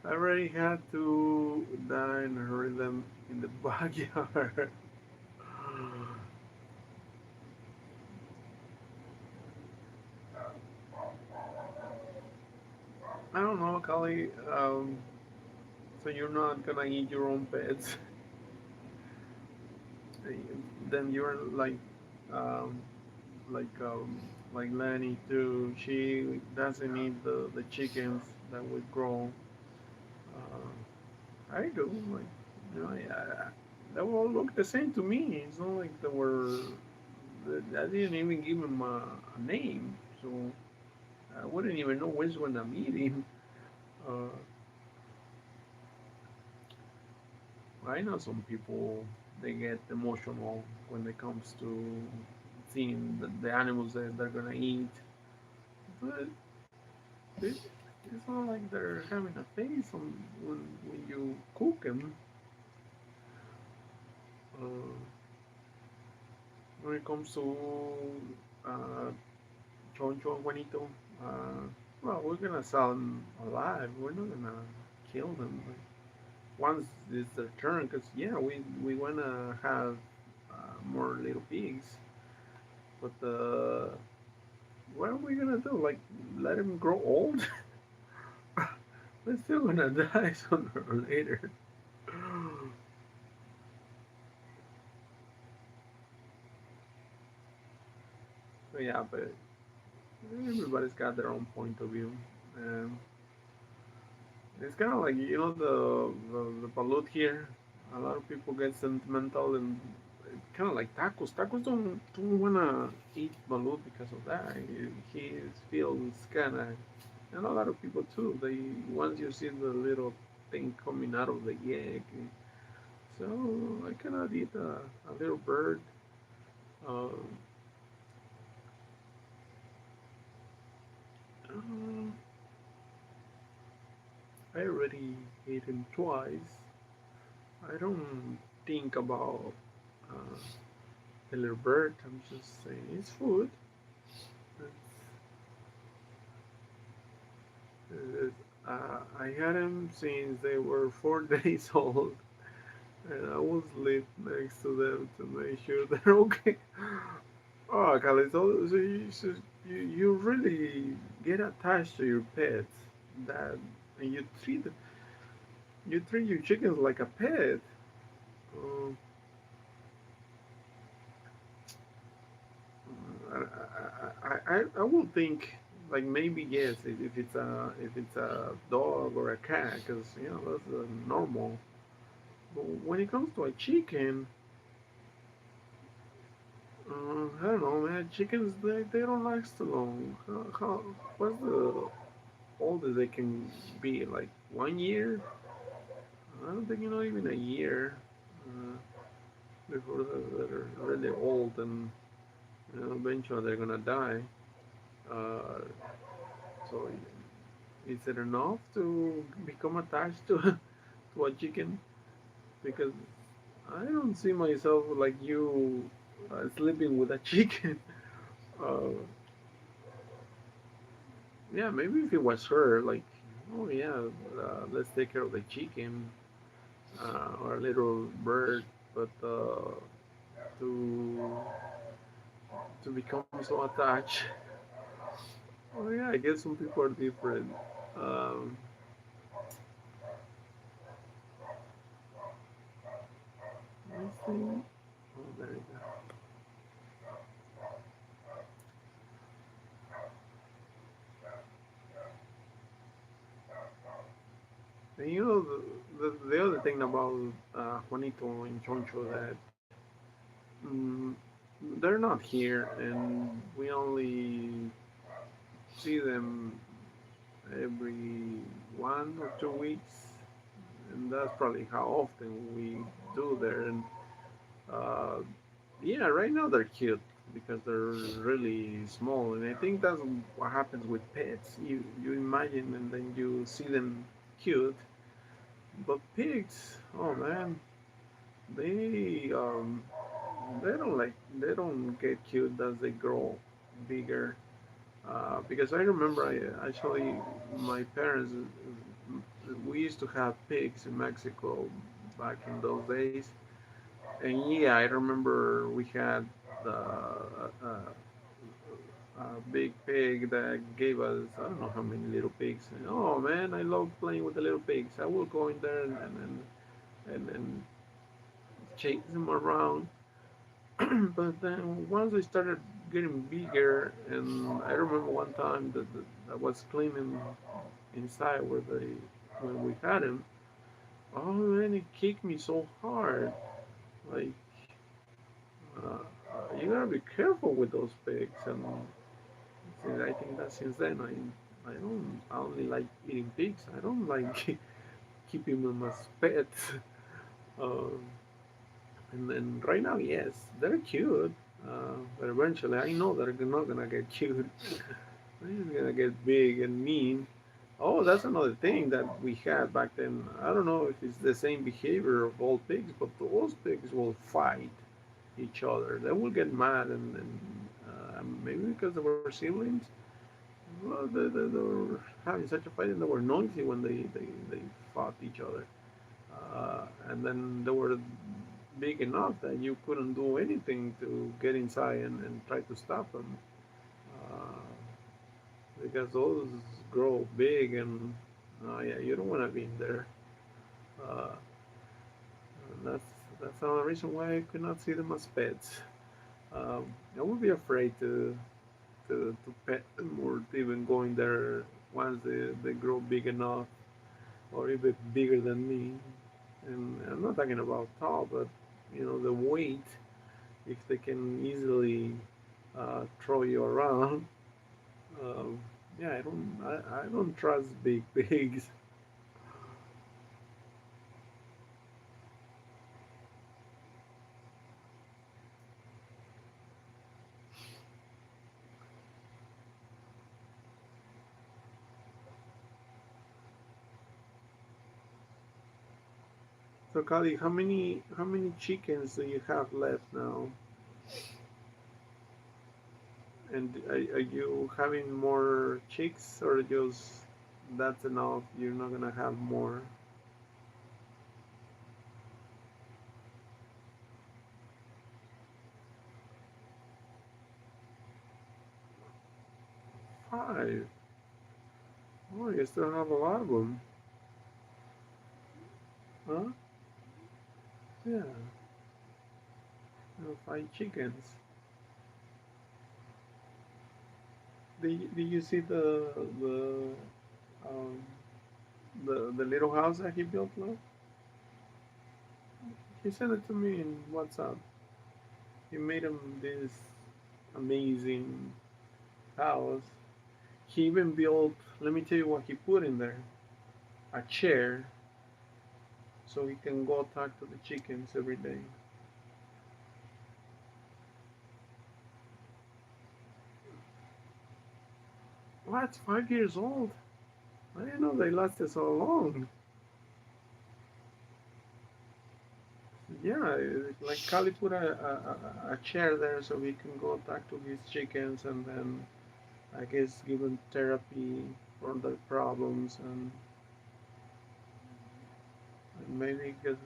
I already had to die and hurry them in the backyard. I don't know, Kali. So you're not gonna eat your own pets. Then you're um, like um, like Lenny too. She doesn't eat the chickens that we grow. I do. Like, yeah, they all look the same to me. It's not like they were. I didn't even give them a name, so I wouldn't even know which one I'm eating. Uh, I know some people they get emotional when it comes to seeing the animals that they're gonna eat, but it, it's not like they're having a face on when you cook them. Uh, when it comes to uh, Choncho and Juanito, uh, well, we're gonna sell them alive. We're not gonna kill them. Like, once it's their turn, because yeah, we wanna have more little pigs, but what are we gonna do? Like, let them grow old? They're still gonna die sooner or later. So yeah, but everybody's got their own point of view. Um, it's kind of like the balut here. A lot of people get sentimental and kind of like tacos. Tacos don't wanna eat balut because of that. He feels kind of, and a lot of people too. They once you see the little thing coming out of the egg, so I cannot eat a little bird. Um, uh, I already ate him twice. I don't think about uh, the little bird. I'm just saying it's food. It's, I had him since they were 4 days old, and I will sleep next to them to make sure they're okay. Oh, Khalid, so you really get attached to your pets. That and you treat your chickens like a pet. Uh, I would think like maybe yes if it's a dog or a cat because that's normal. But when it comes to a chicken, I don't know, man. Chickens they don't last too long. What's the oldest they can be? Like 1 year? I don't think not even a year uh, before they're really old and eventually they're gonna die. Uh, so is it enough to become attached to to a chicken? Because I don't see myself like you sleeping with a chicken. Uh, yeah, maybe if it was her, like, oh yeah, let's take care of the chicken or a little bird, but to become so attached. Oh yeah, I guess some people are different. Um, I think. Oh, there you go. And the other thing about Juanito and Choncho that mm, they're not here, and we only see them every 1 or 2 weeks, and that's probably how often we do there. And uh, yeah, right now they're cute because they're really small, and I think that's what happens with pets. You imagine and then you see them cute, but pigs, oh man, they um they don't get cute as they grow bigger. Because I remember actually my parents we used to have pigs in Mexico back in those days, and yeah, I remember we had a big pig that gave us I don't know how many little pigs. And, oh man, I love playing with the little pigs. I will go in there and chase them around. But then once they started getting bigger, and I remember one time that I was cleaning inside when we had him. Oh man, it kicked me so hard. Like you gotta be careful with those pigs. And I think that since then I only like eating pigs. I don't like keeping them as pets. Um, and right now, yes, they're cute. But eventually, I know they're not gonna get cute. They're just gonna get big and mean. Oh, that's another thing that we had back then. I don't know if it's the same behavior of all pigs, but those pigs will fight each other. They will get mad and maybe because they were siblings. Well, they were having such a fight and they were noisy when they fought each other. And then they were big enough that you couldn't do anything to get inside and try to stop them. Uh, because those grow big and yeah, you don't want to be in there. Uh, and that's another reason why I could not see them as pets. I would be afraid to pet them or even go in there once they grow big enough or even bigger than me. And I'm not talking about tall, but the weight. If they can easily throw you around, um, yeah, I don't trust big pigs. So, Kali, how many chickens do you have left now? And are you having more chicks, or just that's enough? You're not gonna have more. 5. Oh, you still have a lot of them. Huh? Yeah. 5 chickens. Did you see um the little house that he built now? He sent it to me in WhatsApp. He made him this amazing house. He even built. Let me tell you what he put in there: a chair, so he can go talk to the chickens every day. What? 5 years old? I didn't know they lasted so long. Yeah, like Kali put a chair there so he can go talk to his chickens and then I guess give them therapy for their problems and maybe because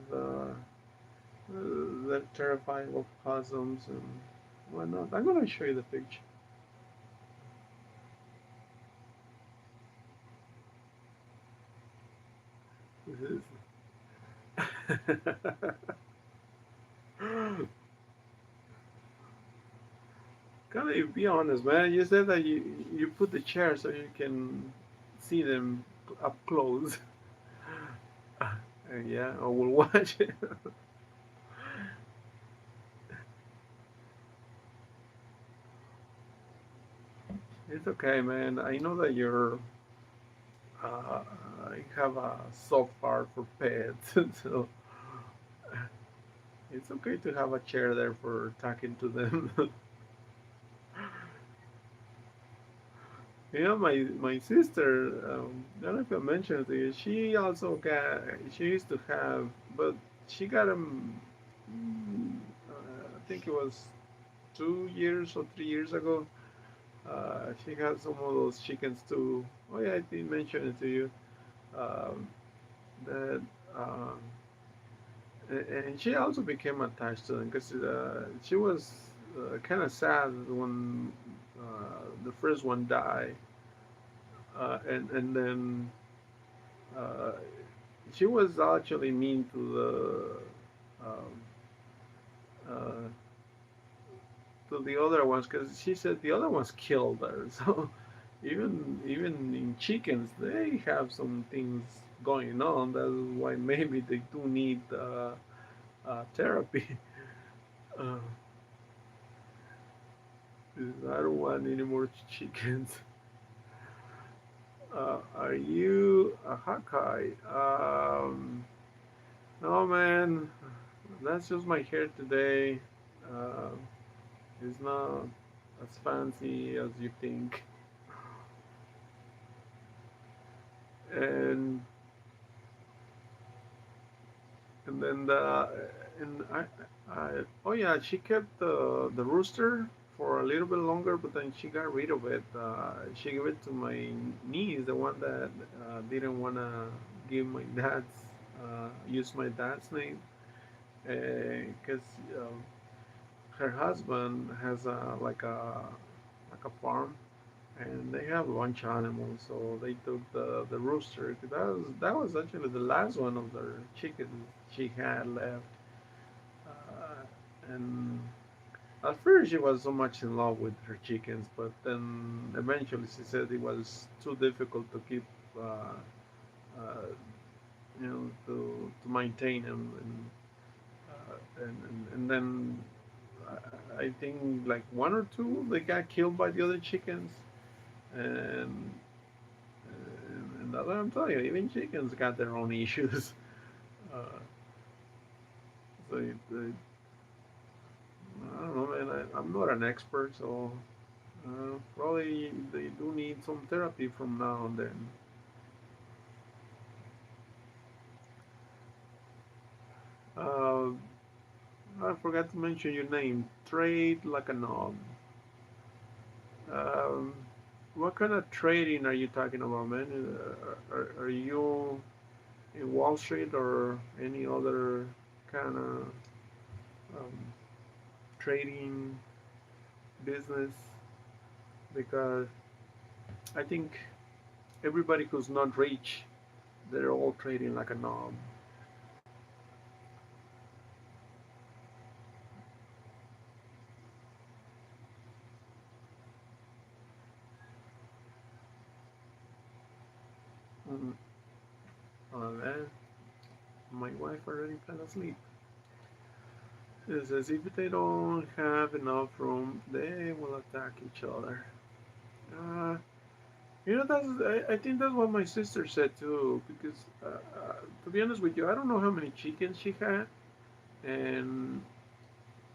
they're terrified of possums and whatnot. I'm gonna show you the picture. This is Gotta be honest, man. You said that you put the chair so you can see them up close. Yeah, I will watch it. It's okay, man. I know that uh, you have a soft part for pets, so it's okay to have a chair there for talking to them. Yeah, my sister, I don't know if I mentioned to you, she used to have, but she got them, I think it was 2 years or 3 years ago. She had some of those chickens too. Oh yeah, I did mention it to you. Um, that and she also became attached to them because she was kind of sad when the first one died, and then uh, she was actually mean uh, to the other ones because she said the other ones killed her. So even in chickens, they have some things going on. That's why maybe they do need therapy. Uh, I don't want any more chickens. Are you a Hakai? No, man. That's just my hair today. Uh, it's not as fancy as you think. And and then and oh yeah, she kept the rooster for a little bit longer, but then she got rid of it. She gave it to my niece, the one that didn't want to give my dad's use my dad's name, because her husband has like a farm, and they have a bunch of animals. So they took the rooster. That was actually the last one of their chickens she had left. And at first she was so much in love with her chickens, but then eventually she said it was too difficult to keep, uh, to maintain them, and then I think like one or two they got killed by the other chickens, and and that's what I'm telling you. Even chickens got their own issues. Uh, so I don't know, man. I'm not an expert, so probably they do need some therapy from now and then. Uh, I forgot to mention your name. Trade like a knob. Um, what kind of trading are you talking about, man? Are you in Wall Street or any other kind of um, trading business? Because I think everybody who's not rich, they're all trading like a knob. Mm. Then my wife already fell asleep. It says if they don't have enough room, they will attack each other. Uh, I think that's what my sister said too. Because to be honest with you, I don't know how many chickens she had, and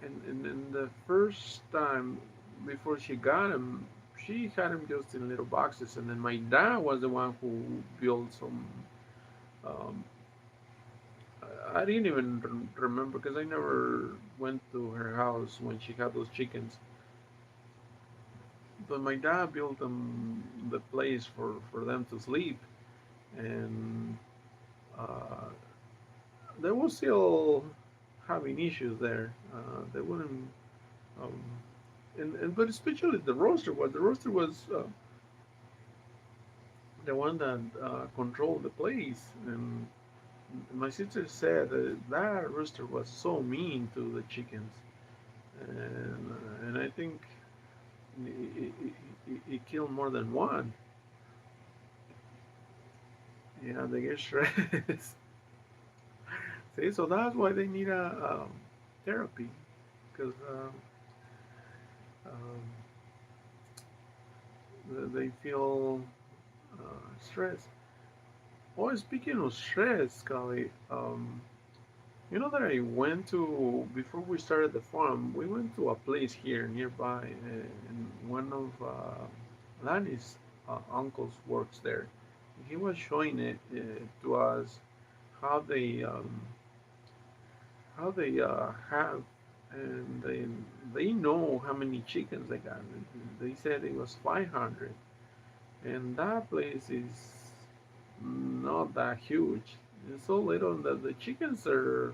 and the first time before she got them, she had them just in little boxes, and then my dad was the one who built some. Um, I didn't even remember because I never went to her house when she had those chickens. But my dad built them the place for them to sleep, and uh, they were still having issues there. They wouldn't, um, and but especially the roaster was the one that controlled the place, and my sister said that that rooster was so mean to the chickens, and I think it killed more than one. Yeah, they get stressed. See, so that's why they need a therapy because um, they feel stress. Oh, speaking of stress, Scully, you know that I went to before we started the farm. We went to a place here nearby, and one of Lanny's uncles works there. He was showing it to us how they have, and they know how many chickens they got. They said it was 500, and that place is not that huge. It's so little that the chickens are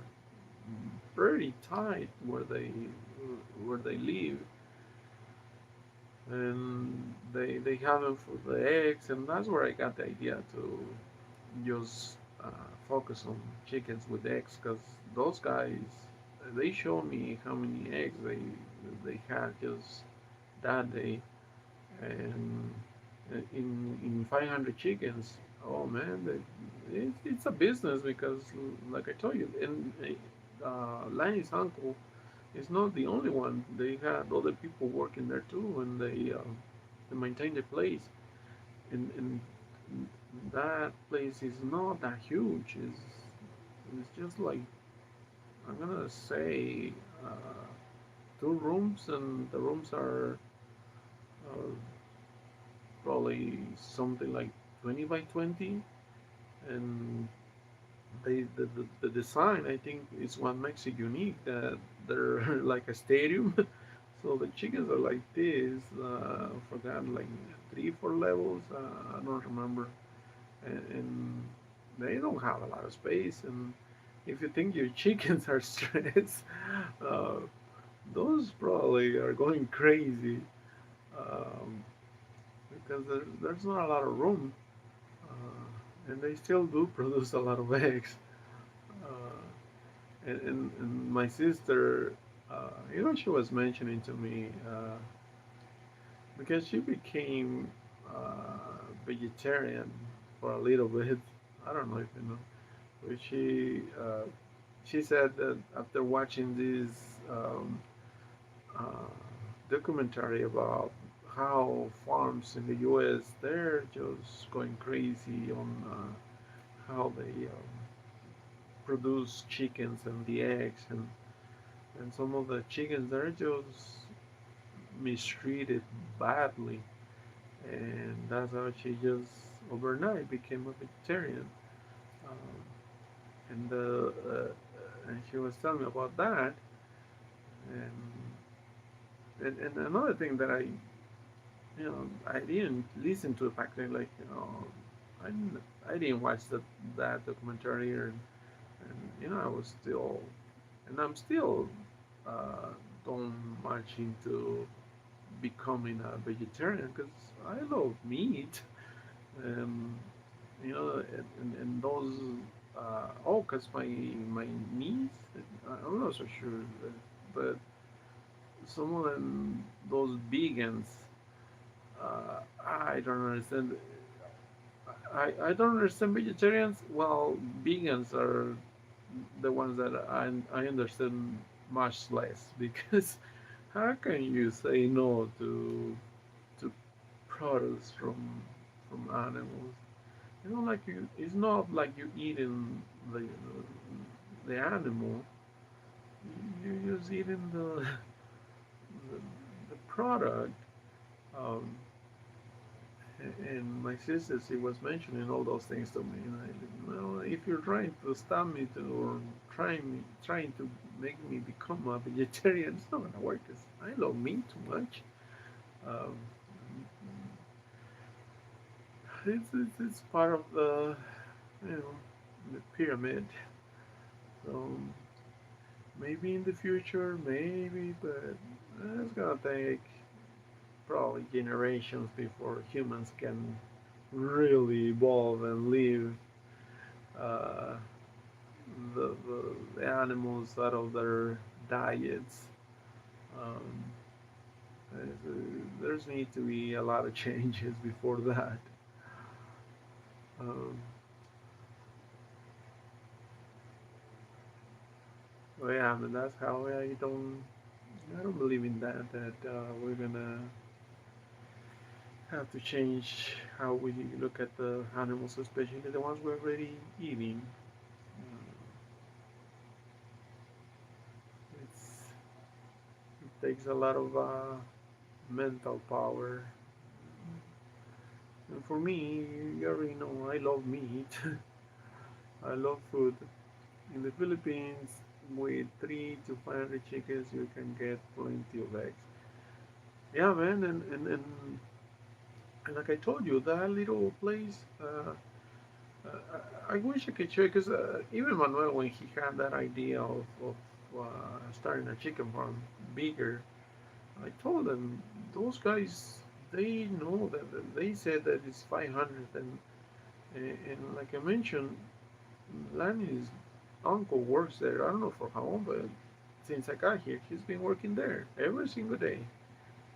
pretty tight where they live, and they have them for the eggs, and that's where I got the idea to just focus on chickens with eggs, because those guys they show me how many eggs they had just that day, and in 500 chickens. Oh man, it's a business because, like I told you, and Lanny's uncle is not the only one. They had other people working there too, and they maintain the place. And that place is not that huge. It's just like, I'm gonna say, two rooms, and the rooms are uh, probably something like 20 by 20, and the design, I think, is what makes it unique, that they're like a stadium. So the chickens are like this. Forgot, like 3 4 levels. I don't remember, and they don't have a lot of space. And if you think your chickens are stressed, uh, those probably are going crazy, um, because there's not a lot of room, and they still do produce a lot of eggs. And my sister, she was mentioning to me, because she became vegetarian for a little bit. I don't know if you know, but she said that after watching this uh, documentary about how farms in the U.S. they're just going crazy on how they produce chickens and the eggs, and some of the chickens they're just mistreated badly, and that's how she just overnight became a vegetarian. Um, and she was telling me about that, and another thing that I didn't listen to back then, like, I didn't watch that documentary, and I was still, and I'm still, don't much into becoming a vegetarian because I love meat. Um, and those oh, because my niece, I'm not so sure, but some of them, those vegans, I don't understand. I don't understand vegetarians. Well, vegans are the ones that I understand much less because how can you say no to products from animals? Like it's not like you eating the animal. You're just eating the, the product. Um, and my sister, she was mentioning all those things to me. And well, if you're trying to stop me to, or trying to make me become a vegetarian, it's not gonna work. 'Cause I love meat too much. Um, it's part of you know the pyramid. So maybe in the future, maybe, but it's gonna take probably generations before humans can really evolve and leave uh, the animals out of their diets. Um, there's need to be a lot of changes before that. Um, but yeah, I mean that's how I don't believe in that we're gonna have to change how we look at the animals, especially the ones we're already eating. Uh, it takes a lot of mental power. And for me, you already know I love meat. I love food. In the Philippines, with 3 to 500 chickens, you can get plenty of eggs. Yeah, man, and like I told you, that little place. I wish I could share because even Manuel, when he had that idea of starting a chicken farm bigger, I told them those guys they know that they said that it's 500 and like I mentioned, Lanny's uncle works there. I don't know for how long, but since I got here, he's been working there every single day.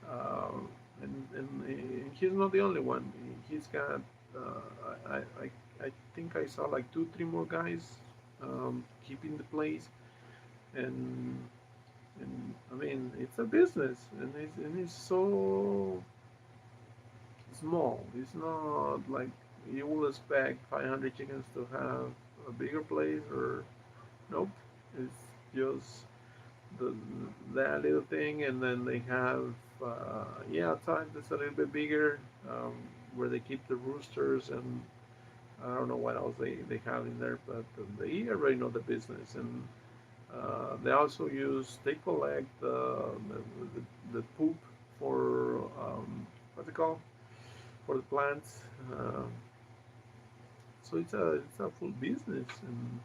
Um, and he's not the only one. He's got I think I saw like 2 3 more guys keeping the place and I mean it's a business and it's so small. It's not like you will expect 500 chickens to have a bigger place or nope. It's just the that little thing, and then they have yeah, outside that's a little bit bigger where they keep the roosters and I don't know what else they have in there, but they already know the business and they also they collect the poop for what's it called for the plants. So it's a full business and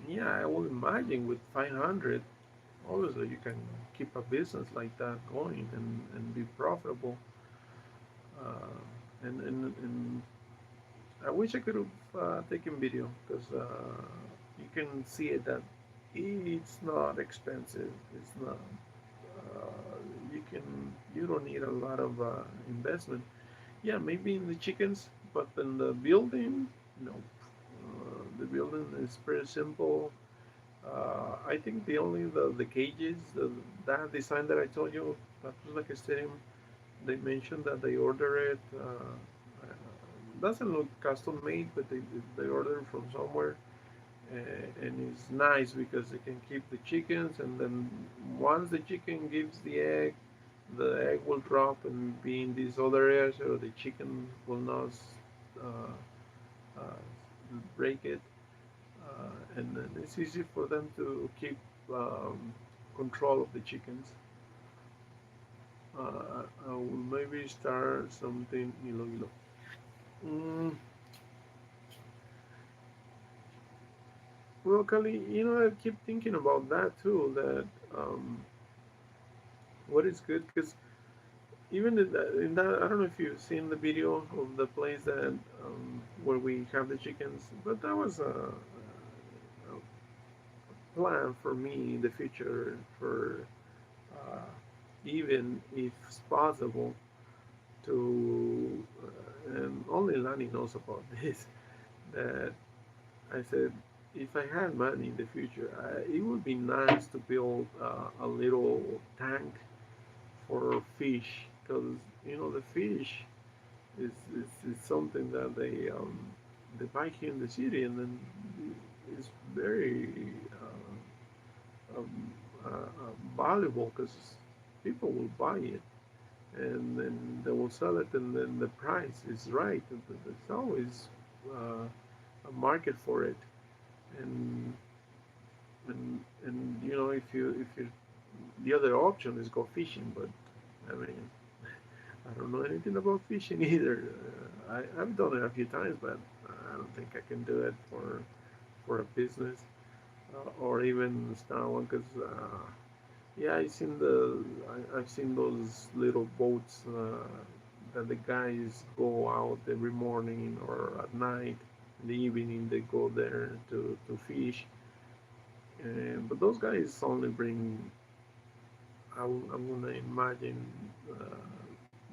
yeah, I would imagine with 500 obviously you can keep a business like that going and be profitable and I wish I could have taken video because you can see it that it's not expensive. It's not you don't need a lot of investment. Yeah, maybe in the chickens, but in the building, no. The building is pretty simple. I think the cages, that design that I told you, that was like a stadium. They mentioned that they order it. Doesn't look custom made, but they order it from somewhere, and it's nice because they can keep the chickens, and then once the chicken gives the egg will drop and be in this other area, so the chicken will not uh, uh, break it, and then it's easy for them to keep control of the chickens. I will maybe start something Iloilo. Mm, well, Kali, I keep thinking about that too. That what is good because even in that, I don't know if you've seen the video of the place that where we have the chickens, but that was a plan for me in the future for uh, even if it's possible to, and only Lani knows about this, that I said if I had money in the future, it would be nice to build a little tank for fish because the fish is something that they buy here in the city and then it's very um, valuable because people will buy it and then they will sell it and then the price is right. There's always a market for it and if you the other option is go fishing, but I mean I don't know anything about fishing either. I've done it a few times, but I don't think I can do it for a business or even start one because yeah, I've seen those little boats that the guys go out every morning or at night in the evening they go there to fish. But those guys only bring I'm gonna imagine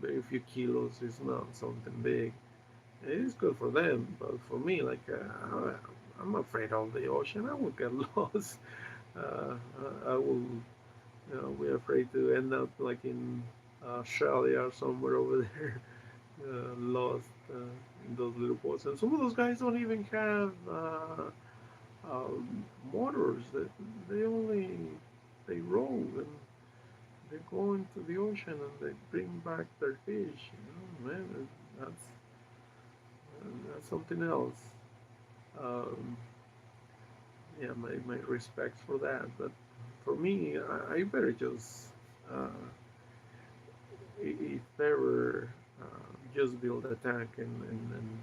very few kilos. It's not something big. It is good for them, but for me, like I'm afraid of the ocean. I will get lost. I will we're afraid to end up like in Australia or somewhere over there, lost in those little boats. And some of those guys don't even have motors. They only they row and they go into the ocean and they bring back their fish. Man, that's that's something else. Um, yeah, my respects for that. But for me, I better just uh, if ever just build a tank and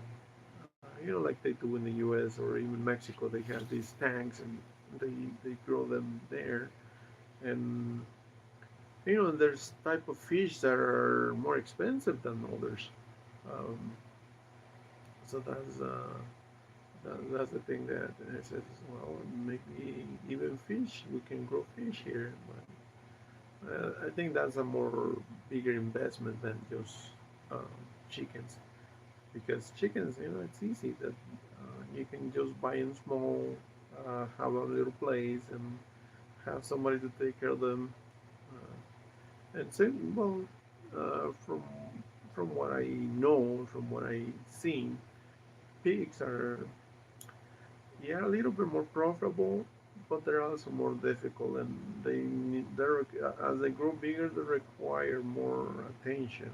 like they do in the U.S. or even Mexico, they have these tanks and they grow them there. And there's type of fish that are more expensive than others. Um, so that's the thing that I said. Well, maybe even fish we can grow fish here, but I think that's a more bigger investment than just chickens because chickens, it's easy that you can just buy in small, have a little place, and have somebody to take care of them. And same, well, from what I know, from what I seen, pigs are yeah a little bit more profitable, but they're also more difficult, and they're as they grow bigger, they require more attention,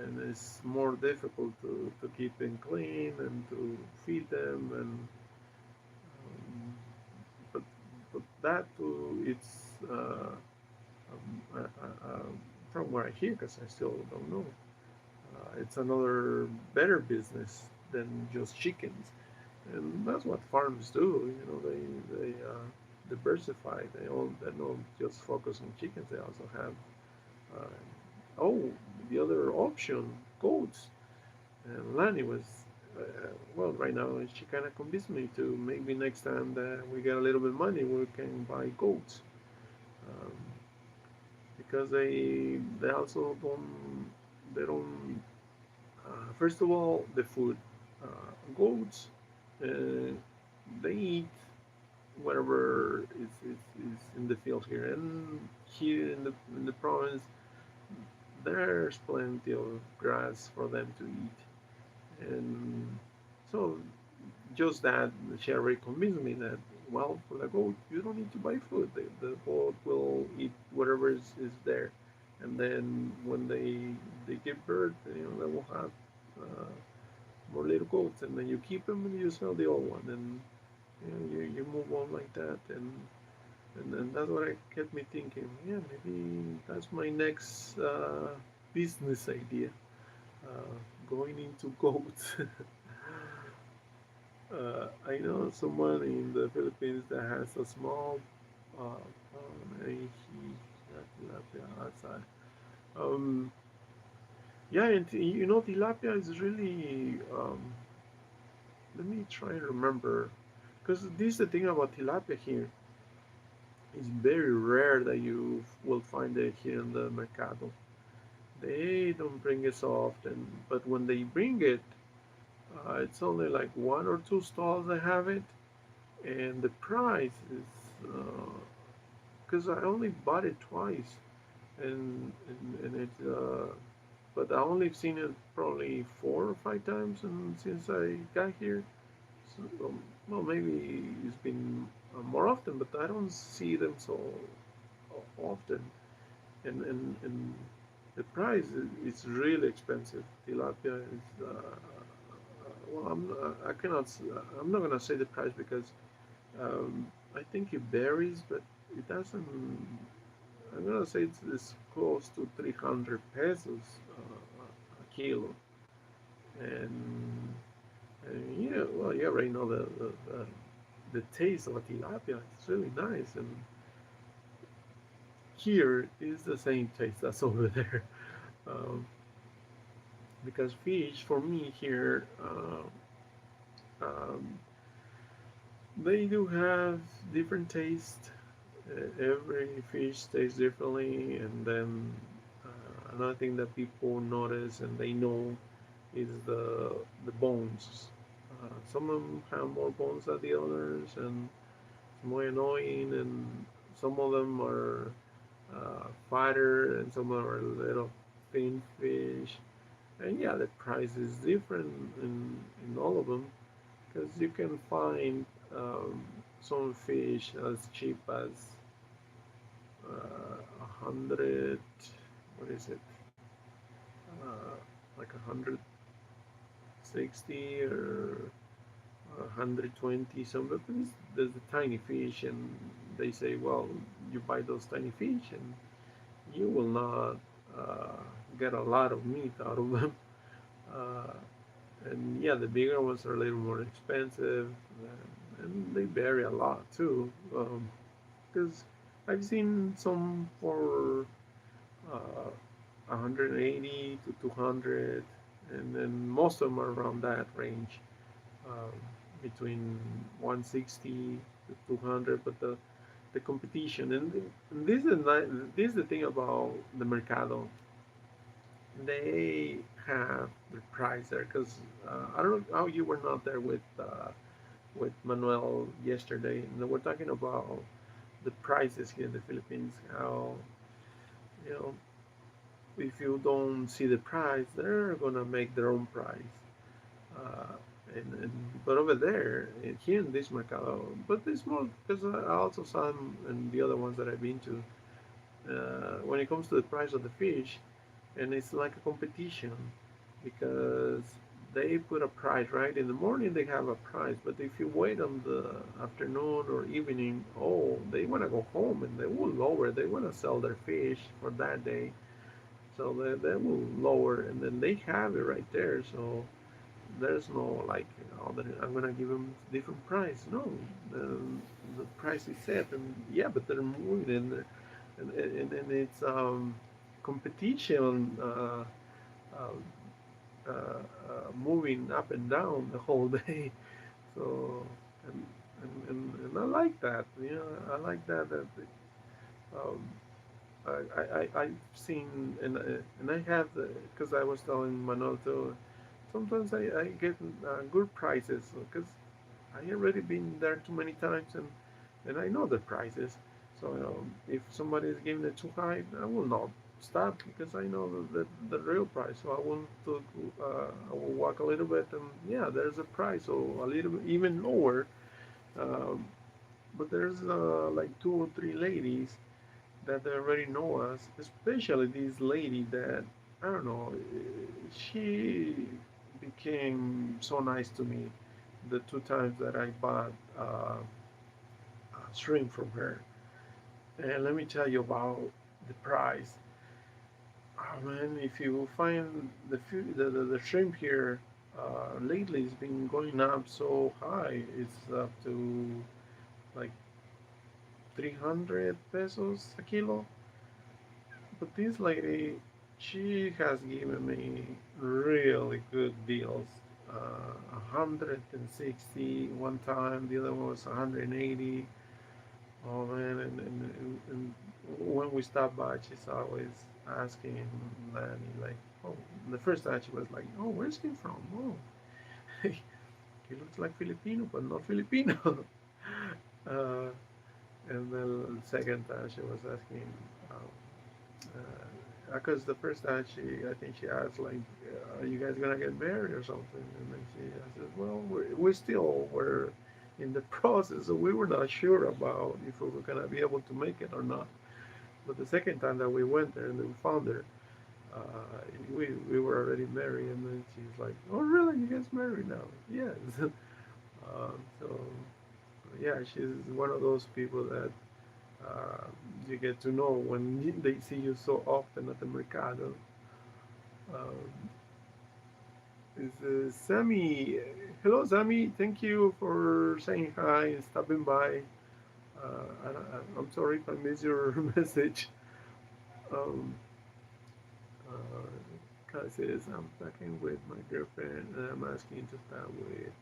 and it's more difficult to keep them clean and to feed them, and but but that too, it's from what I hear, because I still don't know. It's another better business than just chickens, and that's what farms do. They diversify. They don't just focus on chickens. They also have oh the other option, goats. And Lani was well right now. She kind of convinced me to maybe next time that we get a little bit of money, we can buy goats. Um, because they also don't first of all the food goats uh, they eat whatever is in the field here and here in the province there's plenty of grass for them to eat and so just that she already convinced me that well for the goat you don't need to buy food the goat will eat whatever is there and then when they give birth they will have uh, more little goats and then you keep them and you sell the old one and you move on like that and then that's what I kept me thinking yeah maybe that's my next business idea uh, going into goats. I know someone in the Philippines that has a small farm and he got tilapia outside. Um, yeah, and you know, tilapia is really. Let me try and remember, because this is the thing about tilapia here. It's very rare that you will find it here in the mercado. They don't bring it so often, but when they bring it, it's only like one or two stalls that have it, and the price is because I only bought it twice, and it's but I only seen it probably 4 or 5 times, and since I got here, so, well, maybe it's been more often, but I don't see them so often, and the price is really expensive. Tilapia is well, I cannot I'm not gonna say the price because I think it varies, but it doesn't. I'm gonna say it's close to 300 pesos a kilo, and, and yeah, well, you already know the taste of a tilapia. It's really nice, and here is the same taste that's over there. Um, because fish for me here, um, they do have different taste. Every fish tastes differently, and then another thing that people notice and they know is the bones. Some of them have more bones than the others, and it's more annoying. And some of them are fatter, and some of them are little thin fish. And yeah, the price is different in all of them because you can find some fish as cheap as 100. What is it? Like 160 or 120. Some of them there's the tiny fish, and they say, well, you buy those tiny fish, and you will not uh, get a lot of meat out of them. Uh, and yeah, the bigger ones are a little more expensive, and they vary a lot too. Because I've seen some for 180 to 200, and then most of them are around that range, um, between 160 to 200. But the competition, and this is the thing about the mercado. They have the price there because I don't know how you were not there with Manuel yesterday, and we're talking about the prices here in the Philippines. How, you know, if you don't see the price, they're gonna make their own price. Uh, and but over there, here in this mercado, but it's more because I also saw them in the other ones that I've been to. When it comes to the price of the fish, and it's like a competition because they put a price right in the morning. They have a price, but if you wait on the afternoon or evening, oh, they want to go home and they will lower. They want to sell their fish for that day, so they will lower, and then they have it right there. So there's no like, oh, I'm gonna give them different price. No, the price is set, and yeah, but they're moving, and it's competition. Moving up and down the whole day. So, and, and I like that. You know, I like that. Um, I've seen, and I have, because I was telling Manuel too, sometimes I get good prices because I already been there too many times, and I know the prices. So if somebody is giving it too high, I will not stop because I know the real price. So I want to I will walk a little bit, and yeah, there's a price, so a little bit even lower. Um, but there's like two or three ladies that they already know us, especially this lady that I don't know. She became so nice to me the two times that I bought shrimp from her. And let me tell you about the price. Oh man, if you find the shrimp here, lately it's been going up so high. It's up to like 300 pesos a kilo. But this lady, she has given me really good deals. 160 one time, the other one was 180. Oh man, and when we stop by, she's always asking Lanny, like, oh, the first time she was like, oh, where's he from? Oh, he looks like Filipino, but not Filipino. uh, and then the second time she was asking, because the first time I think she asked like, "Are you guys gonna get married or something?" And then she said, "Well, we still were in the process, so we were not sure about if we were gonna be able to make it or not." But the second time that we went there and we found her, we were already married, and then she's like, "Oh, really? You guys married now?" Yes. So yeah, she's one of those people that uh, you get to know when they see you so often at the mercado. Um, is Sammy? Hello, Sammy. Thank you for saying hi and stopping by. I'm sorry if I missed your message. Um, says I'm talking with my girlfriend and I'm asking to start with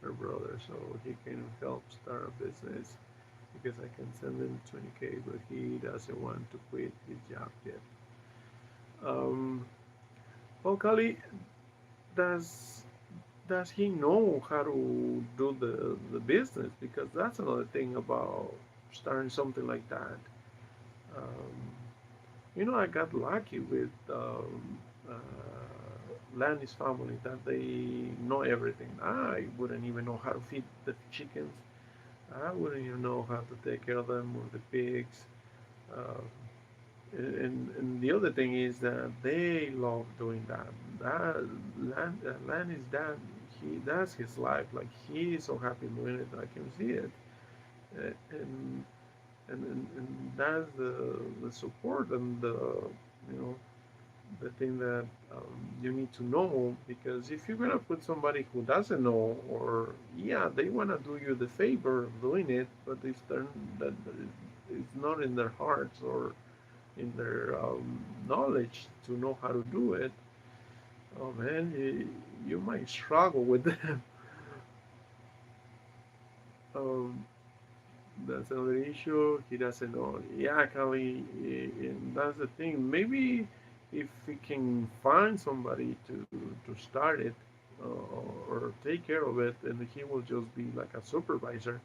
her brother so he can help start a business because I can send him 20K, but he doesn't want to quit his job yet. Um, well, Kali, does does he know how to do the business? Because that's another thing about starting something like that. Um, I got lucky with Lanny's family that they know everything. I wouldn't even know how to feed the chickens. I wouldn't even know how to take care of them or the pigs. Uh, and the other thing is that they love doing that. Lanny's dad, that's his life. Like he's so happy doing it. I can see it, and and that's the support and you know the thing that you need to know because if you're gonna put somebody who doesn't know or yeah they wanna do you the favor of doing it, but if they're that it's not in their hearts or in their knowledge to know how to do it, oh man, you might struggle with them. um, that's another issue. He doesn't know. Yeah, actually, and that's the thing. Maybe if we can find somebody to start it or take care of it, and he will just be like a supervisor.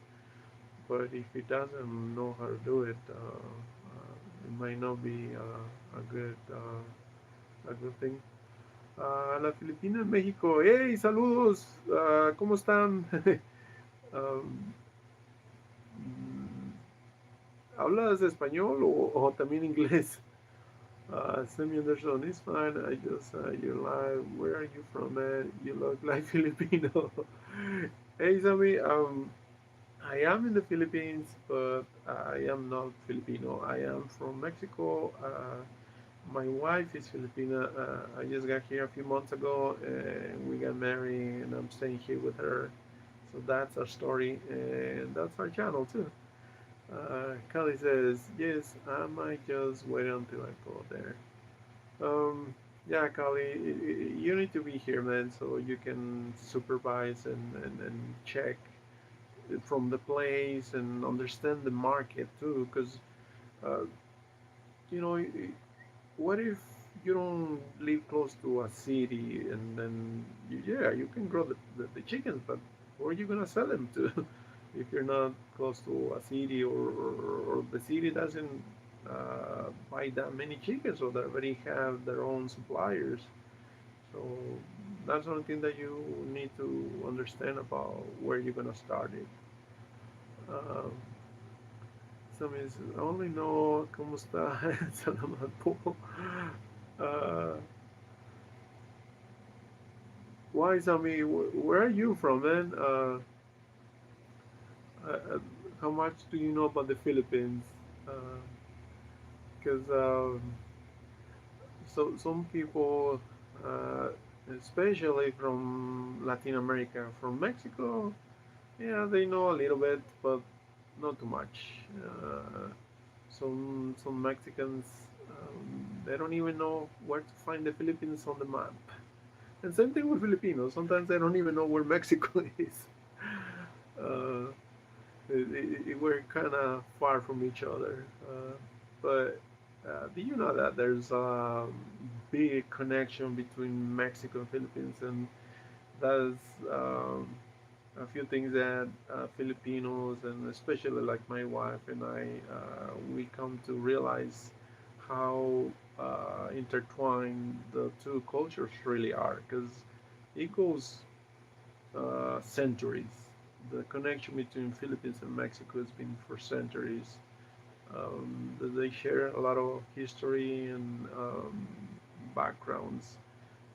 But if he doesn't know how to do it, it might not be a good thing. A la Filipina en México. ¡Hey, saludos! ¿Cómo están? Um, ¿Hablas español o también inglés? Sammy Anderson is fine. I just you're live. Where are you from, man? You look like Filipino. Hey, Sammy. I am in the Philippines, but I am not Filipino. I am from Mexico. My wife is Filipina. I just got here a few months ago, and we got married, and I'm staying here with her. So that's our story, and that's our channel too. Kali says, yes, I might just wait until I go there. Um, yeah, Kali, you need to be here, man, so you can supervise and check from the place and understand the market too. Because, uh, you know, what if you don't live close to a city and then, yeah, you can grow the chickens, but where are you going to sell them to? If you're not close to a city or the city doesn't buy that many chickens or they already have their own suppliers. So that's one thing that you need to understand about where you're gonna start it. Um, some is I only know cómo está Salamanca. Uh, why, Sammy? Where are you from, man? Uh, how much do you know about the Philippines? Because so some people, uh, especially from Latin America, from Mexico, yeah, they know a little bit, but not too much. Some Mexicans They don't even know where to find the Philippines on the map. And same thing with Filipinos. Sometimes they don't even know where Mexico is. Uh, we're kind of far from each other. But do you know that there's a big connection between Mexico and Philippines, and that's a few things that Filipinos and especially like my wife and I, we come to realize how intertwined the two cultures really are, because it goes centuries. The connection between Philippines and Mexico has been for centuries. They share a lot of history and backgrounds.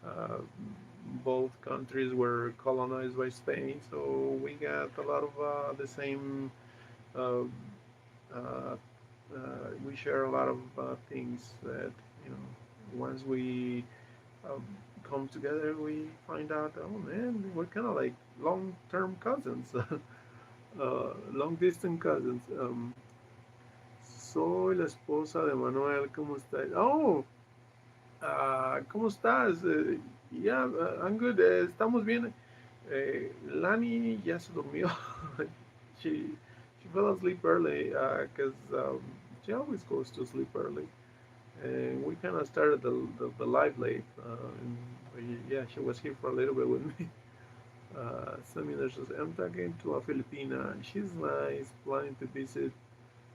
Uh, Both countries were colonized by Spain, so we got a lot of the same. Uh, uh, we share a lot of things that, you know, once we um, come together, we find out, oh man, we're kind of like long-term cousins, long-distance cousins. Soy la esposa de Manuel. ¿Cómo estás? Oh, ¿cómo estás? Yeah, I'm good. Estamos bien. Lani ya se durmió. she she fell asleep early because she always goes to sleep early. And we kind of started the live late. Yeah, she was here for a little bit with me. Samina says, I'm talking to a Filipina. She's nice, planning to visit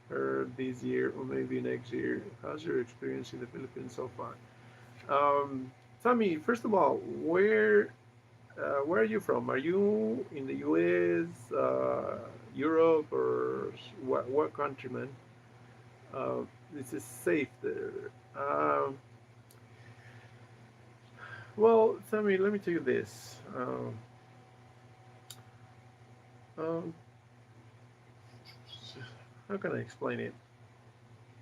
her this year or maybe next year. How's your experience in the Philippines so far? Sammy, first of all, where are you from? Are you in the U.S., Europe, or what country, man? Uh, this is safe there. Well, Sammy, let me tell you this. Um, how can I explain it?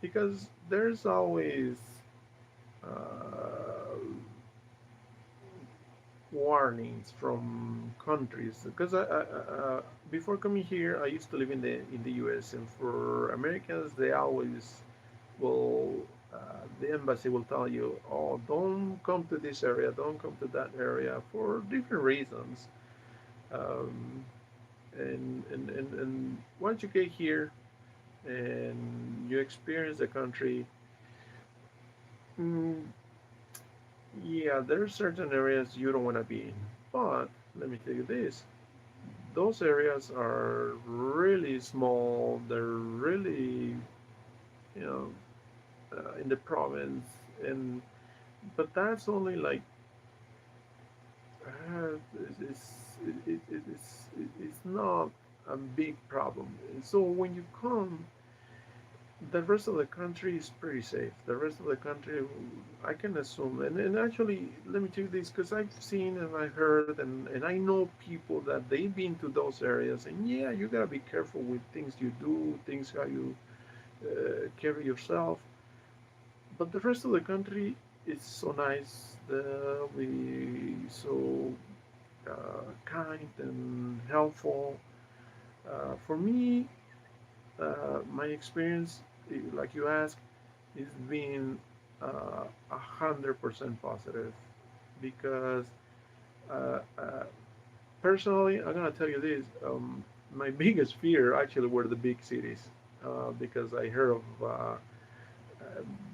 Because there's always uh, warnings from countries. Because before coming here, I used to live in the U.S. and for Americans, they always will. The embassy will tell you, "Oh, don't come to this area, don't come to that area," for different reasons. Um, and once you get here and you experience the country, mm, yeah, there are certain areas you don't want to be in. But let me tell you this: those areas are really small. They're really, you know, in the province, and but that's only like it's not a big problem. So when you come, the rest of the country is pretty safe. The rest of the country, I can assume, and actually, let me tell you this because I've seen and I heard and I know people that they've been to those areas, and yeah, you gotta be careful with things you do, things how you carry yourself. But the rest of the country is so nice. We so kind and helpful. For me, my experience, like you asked, is being 100% positive because uh, uh, personally, I'm gonna tell you this. My biggest fear actually were the big cities because I heard of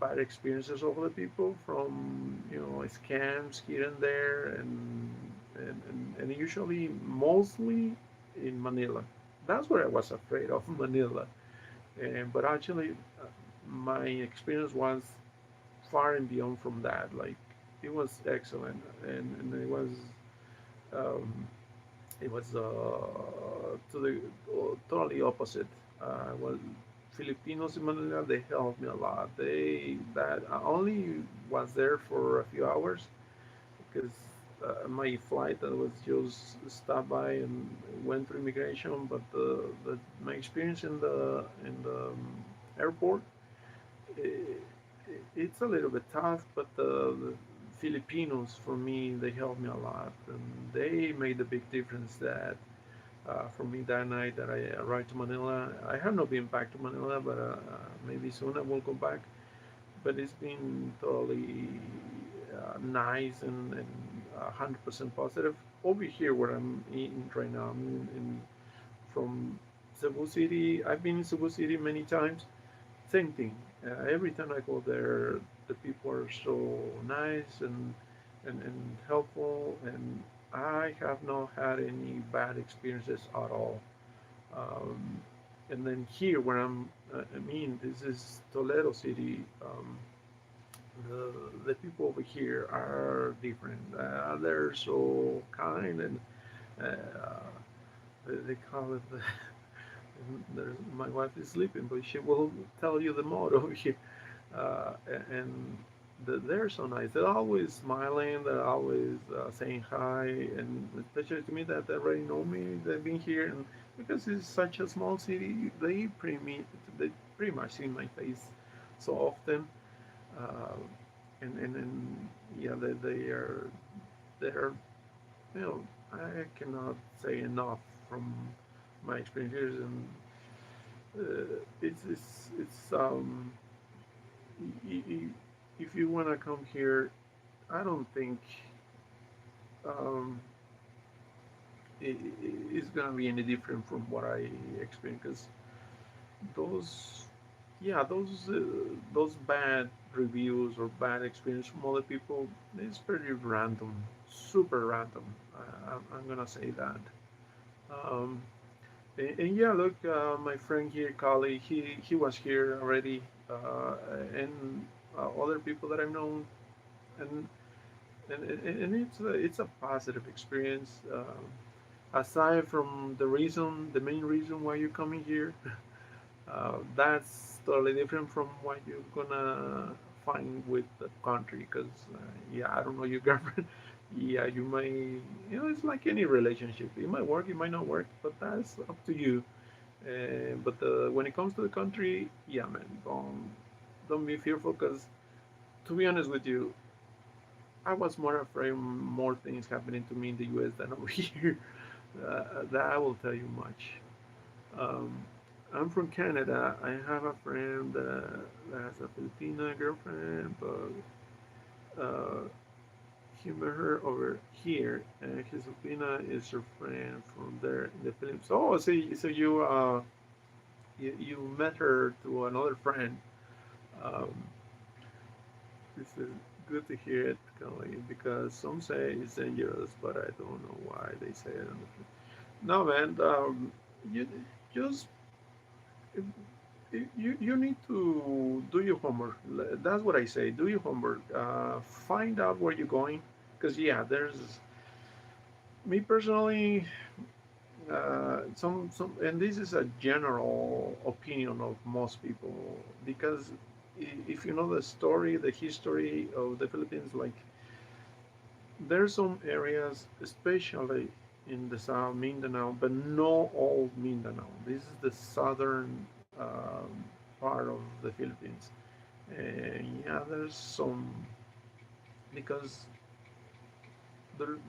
bad experiences of the people from scams here and there and usually mostly in Manila. That's where I was afraid of Manila. But actually, my experience was far and beyond from that. Like it was excellent, and um, it was to the totally opposite. Well, Filipinos in Manila, they helped me a lot. That I only was there for a few hours because my flight that was just stopped by and went through immigration. But my experience in the airport, it, it's a little bit tough. But the Filipinos, for me, they helped me a lot, and they made a big difference. That for me that night that I arrived to Manila, I have not been back to Manila, but maybe soon I will go back. but it's been totally nice and 100% positive. Over here, where I'm in right now, I'm from Cebu City. I've been in Cebu City many times. Same thing. Every time I go there, the people are so nice and helpful, and I have not had any bad experiences at all. Um, and then here, where I mean, this is Toledo City. The people over here are different. They're so kind, and they call it. My wife is sleeping, but she will tell you the motto here. And they're so nice. They're always smiling. They're always saying hi, and especially to me that they already know me. They've been here, and because it's such a small city, they pretty much see my face so often. Uh, and yeah, they're you know I cannot say enough from my experiences, and it's if you want to come here, I don't think um, it's gonna be any different from what I experienced. Because those, yeah, those bad reviews or bad experience from other people, it's pretty random, super random. I'm gonna say that. Um, and yeah, look, my friend here, Kali, he was here already, and other people that I've known, and and it's a positive experience. Aside from the main reason why you're coming here, that's totally different from what you're gonna find with the country. Because yeah, I don't know your girlfriend. Yeah, you may, it's like any relationship. It might work, it might not work, but that's up to you. But when it comes to the country, yeah, man, don't be fearful. Because to be honest with you, I was more afraid more things happening to me in the U.S. than over here. That I will tell you much. Um, I'm from Canada. I have a friend that has a Filipina girlfriend, but he met her over here, and his Filipina is her friend from there in the Philippines. Oh, so you met her to another friend. Um, this is good to hear it, Kelly, because some say it's dangerous, but I don't know why they say it. No, man. You just you need to do your homework. That's what I say. Do your homework. Find out where you're going, because yeah, there's me personally. Some, and this is a general opinion of most people, because if you know the story, the history of the Philippines, like there's some areas, especially in the south Mindanao, but not all Mindanao. This is the southern part of the Philippines. And yeah, there's some, because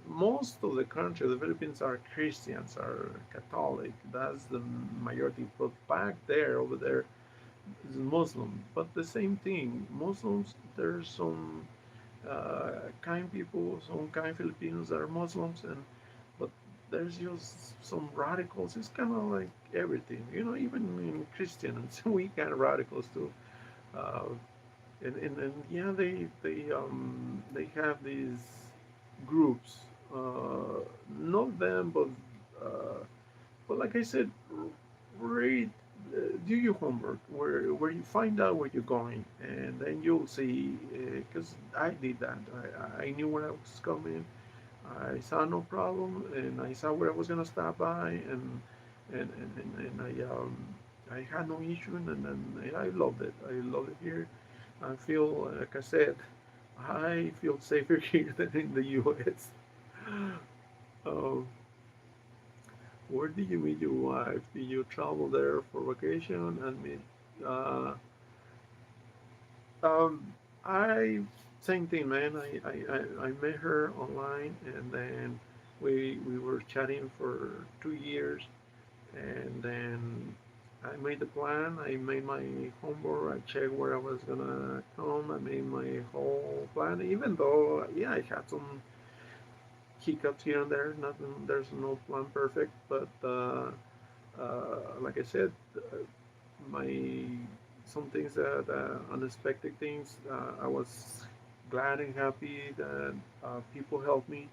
most of the country, the Philippines, are Christians, are Catholic. That's the majority. But back there, over there, is Muslim. But the same thing, Muslims. There's some kind people, some kind Filipinos that are Muslims, and but there's just some radicals. It's kind of like everything, Even in Christians, we kind of radicals too. Uh, and yeah, they have these groups, not them, uh, but like I said, read, do your homework, where you find out where you're going, and then you'll see. Because I did that. I knew where I was coming. I saw no problem, and I saw where I was gonna stop by, and I had no issue, and I loved it. I love it here. I feel, like I said, I feel safer here than in the U.S. Uh, where did you meet your wife? Did you travel there for vacation and meet? Uh, um, I Same thing, man. I met her online, and then we were chatting for 2 years, and then I made the plan. I made my homework. I checked where I was gonna come. I made my whole plan. Even though, yeah, I had some hiccups here and there. Nothing. There's no plan perfect, but like I said, my some things that unexpected things. I was glad and happy that people helped me,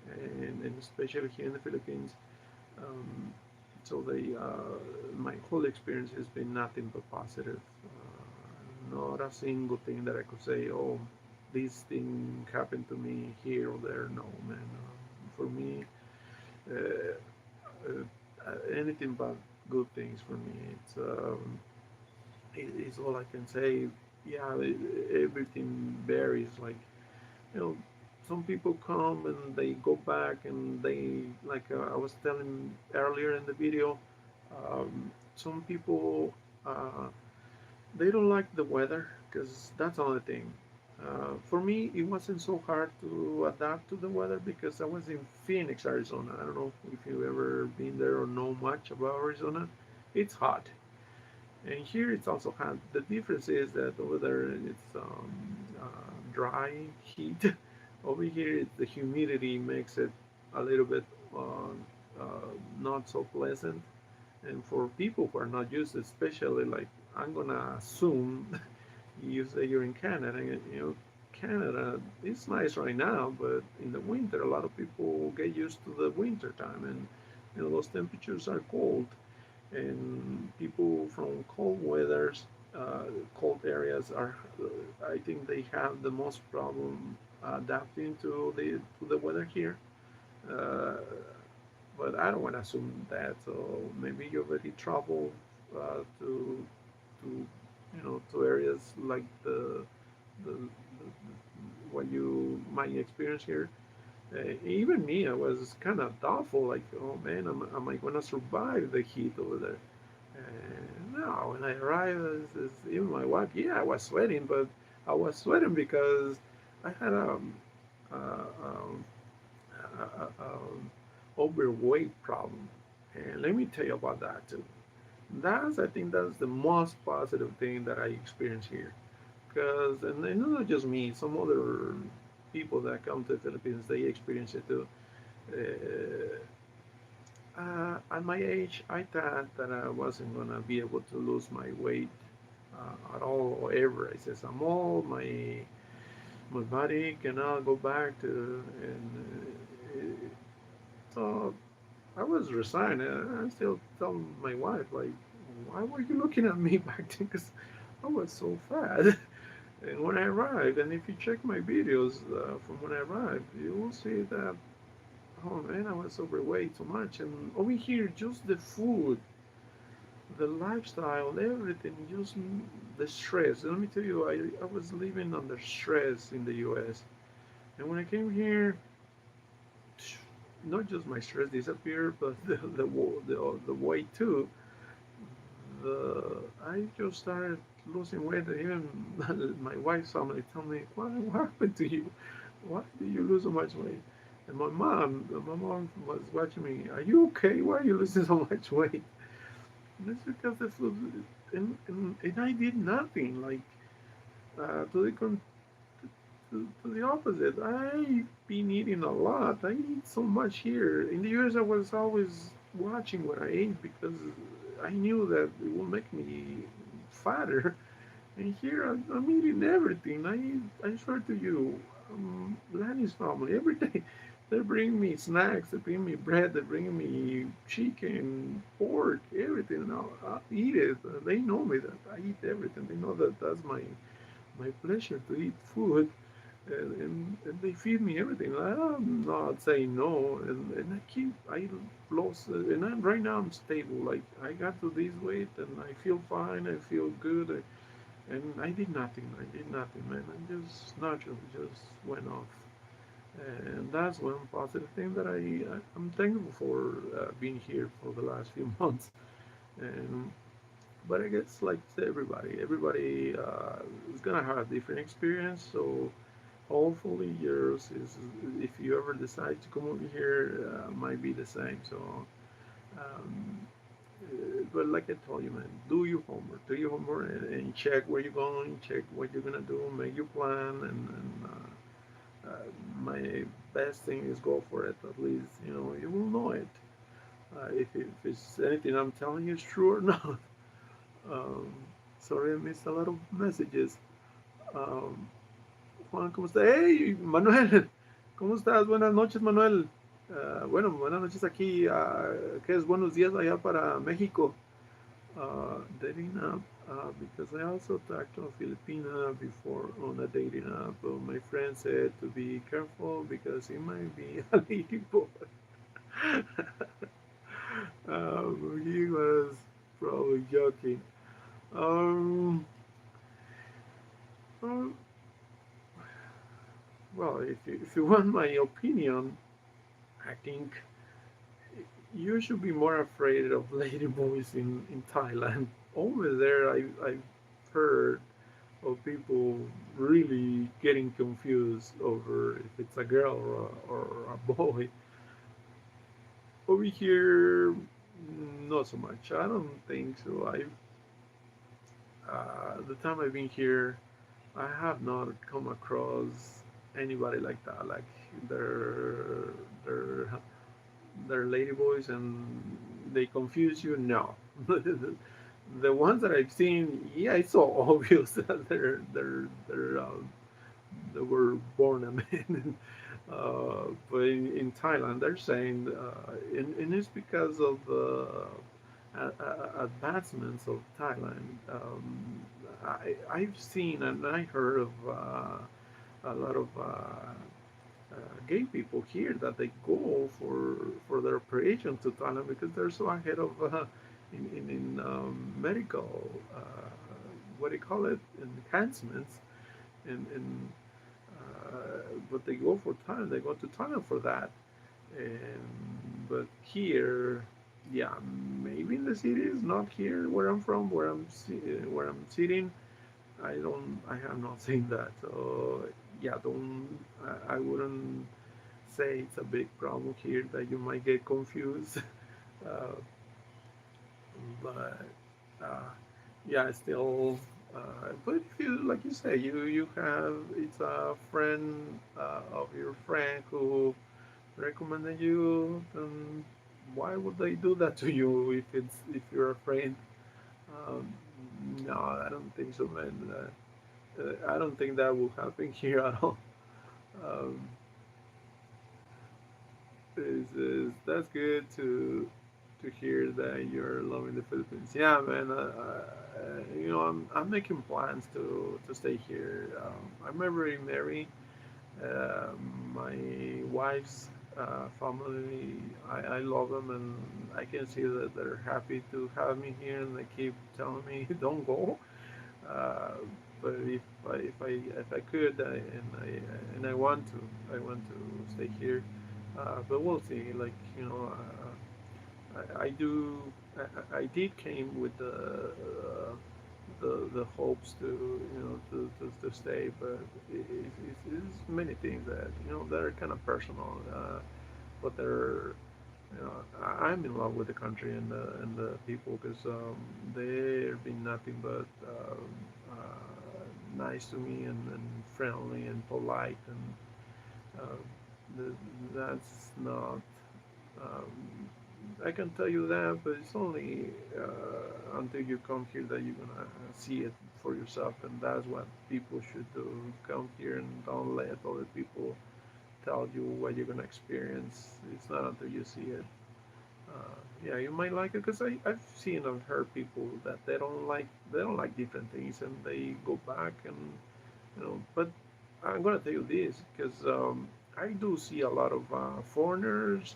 and especially here in the Philippines. Um, so my whole experience has been nothing but positive. Not a single thing that I could say, oh, this thing happened to me here or there. No, man. For me, uh, anything but good things for me. It's all I can say. Yeah, everything varies. Like, you know, some people come and they go back and they, like I was telling earlier in the video, some people they don't like the weather because that's another thing. For me, it wasn't so hard to adapt to the weather because I was in Phoenix, Arizona. I don't know if you've ever been there or know much about Arizona. It's hot, and here it's also hot. The difference is that over there it's dry heat. Over here, the humidity makes it a little bit uh, not so pleasant. And for people who are not used, especially like I'm gonna assume you say you're in Canada, Canada is nice right now, but in the winter, a lot of people get used to the winter time, and those temperatures are cold, and people from cold weathers, uh, cold areas are, I think they have the most problem adapting to the weather here. Uh, but I don't want to assume that. So maybe you already travel to to areas like the what you might experience here. Even me, I was kind of doubtful, like, oh man, am I gonna survive the heat over there? No, when I arrived, even my wife, yeah, I was sweating, but I was sweating because I had um, a overweight problem. And let me tell you about that too. I think that's the most positive thing that I experience here. Because, and not just me, some other people that come to the Philippines, they experience it too. At my age, I thought that I wasn't gonna be able to lose my weight at all or ever. I says I'm old, my body cannot go back to, and so I was resigned. I still tell my wife like, why were you looking at me back then? Because I was so fat. And when I arrived, and if you check my videos from when I arrived, you will see that, oh man, I was overweight so much. And over here, just the food, the lifestyle, everything, just the stress. And let me tell you, I was living under stress in the US. And when I came here, not just my stress disappeared, but the weight too. I just started losing weight. Even my wife's family tell me, what happened to you? Why did you lose so much weight? And my mom was watching me. Are you okay? Why are you losing so much weight? And it's because this was, and I did nothing. Like to to the opposite. I've been eating a lot. I eat so much here. In the US, I was always watching what I ate because I knew that it will make me fatter. And here, I'm eating everything. I swear to you, Lanny's family, every day, they bring me snacks, they bring me bread, they bring me chicken, pork, everything. And I'll eat it. They know me that I eat everything. They know that that's my pleasure to eat food, and they feed me everything. I'm not saying no, and I lost, right now I'm stable. Like I got to this weight, and I feel fine. I feel good, and I did nothing. I did nothing, man. I just naturally just went off, and that's one positive thing that I'm thankful for being here for the last few months, and but I guess like everybody is gonna have a different experience. So hopefully yours is, if you ever decide to come over here, might be the same. So um, But like I told you, man, do your homework. Do your homework and check where you're going. Check what you're gonna do. Make your plan. My best thing is go for it. At least you will know it. If it's anything I'm telling you is true or not. Um, Sorry, I missed a lot of messages. Um, Juan, ¿cómo está? Hey, Manuel, ¿cómo estás? Buenas noches, Manuel. Bueno, buenas noches aquí. ¿Qué es buenos días allá para México? Dating app, because I also talked to a Filipina before on a dating app. My friend said to be careful because he might be a lady boy. He was probably joking. Um, um, well, if you want my opinion, I think you should be more afraid of ladyboys in Thailand. Over there, I've heard of people really getting confused over if it's a girl or a boy. Over here, not so much. I don't think so. The time I've been here, I have not come across anybody like that. Like they're they're they're ladyboys and they confuse you. No, the ones that I've seen, yeah, it's so obvious that they were born a man. But in Thailand, they're saying, and it's because of the advancements of Thailand. I've seen and I heard of a lot of gay people here that they go for their operation to Thailand because they're so ahead of in medical what do you call it enhancements and but they go for Thailand. They go to Thailand for that. But here, yeah, maybe in the cities, not here where I'm from, where I'm sitting. I have not seen that. So yeah, don't. I wouldn't say it's a big problem here that you might get confused. uh, but uh, yeah, still. But if you, like you say, you have it's a friend of your friend who recommended you, then why would they do that to you if you're afraid? Um, no, I don't think so, man. I don't think that will happen here at all. Um, that's good to hear that you're loving the Philippines. Yeah, man. I'm making plans to stay here. I'm already married. Uh, my wife's family, I love them, and I can see that they're happy to have me here, and they keep telling me, "Don't go." Uh, but if I could, and I want to stay here. But we'll see. Like I do. I did came with the hopes to to stay, but it's many things that that are kind of personal, but they're I'm in love with the country and the people because they've been nothing but nice to me and friendly and polite and that's not um, I can tell you that, but it's only until you come here that you're gonna see it for yourself, and that's what people should do. Come here and don't let other people tell you what you're gonna experience. It's not until you see it. Yeah, you might like it because I've seen and heard people that they don't like different things and they go back and But I'm gonna tell you this because I do see a lot of foreigners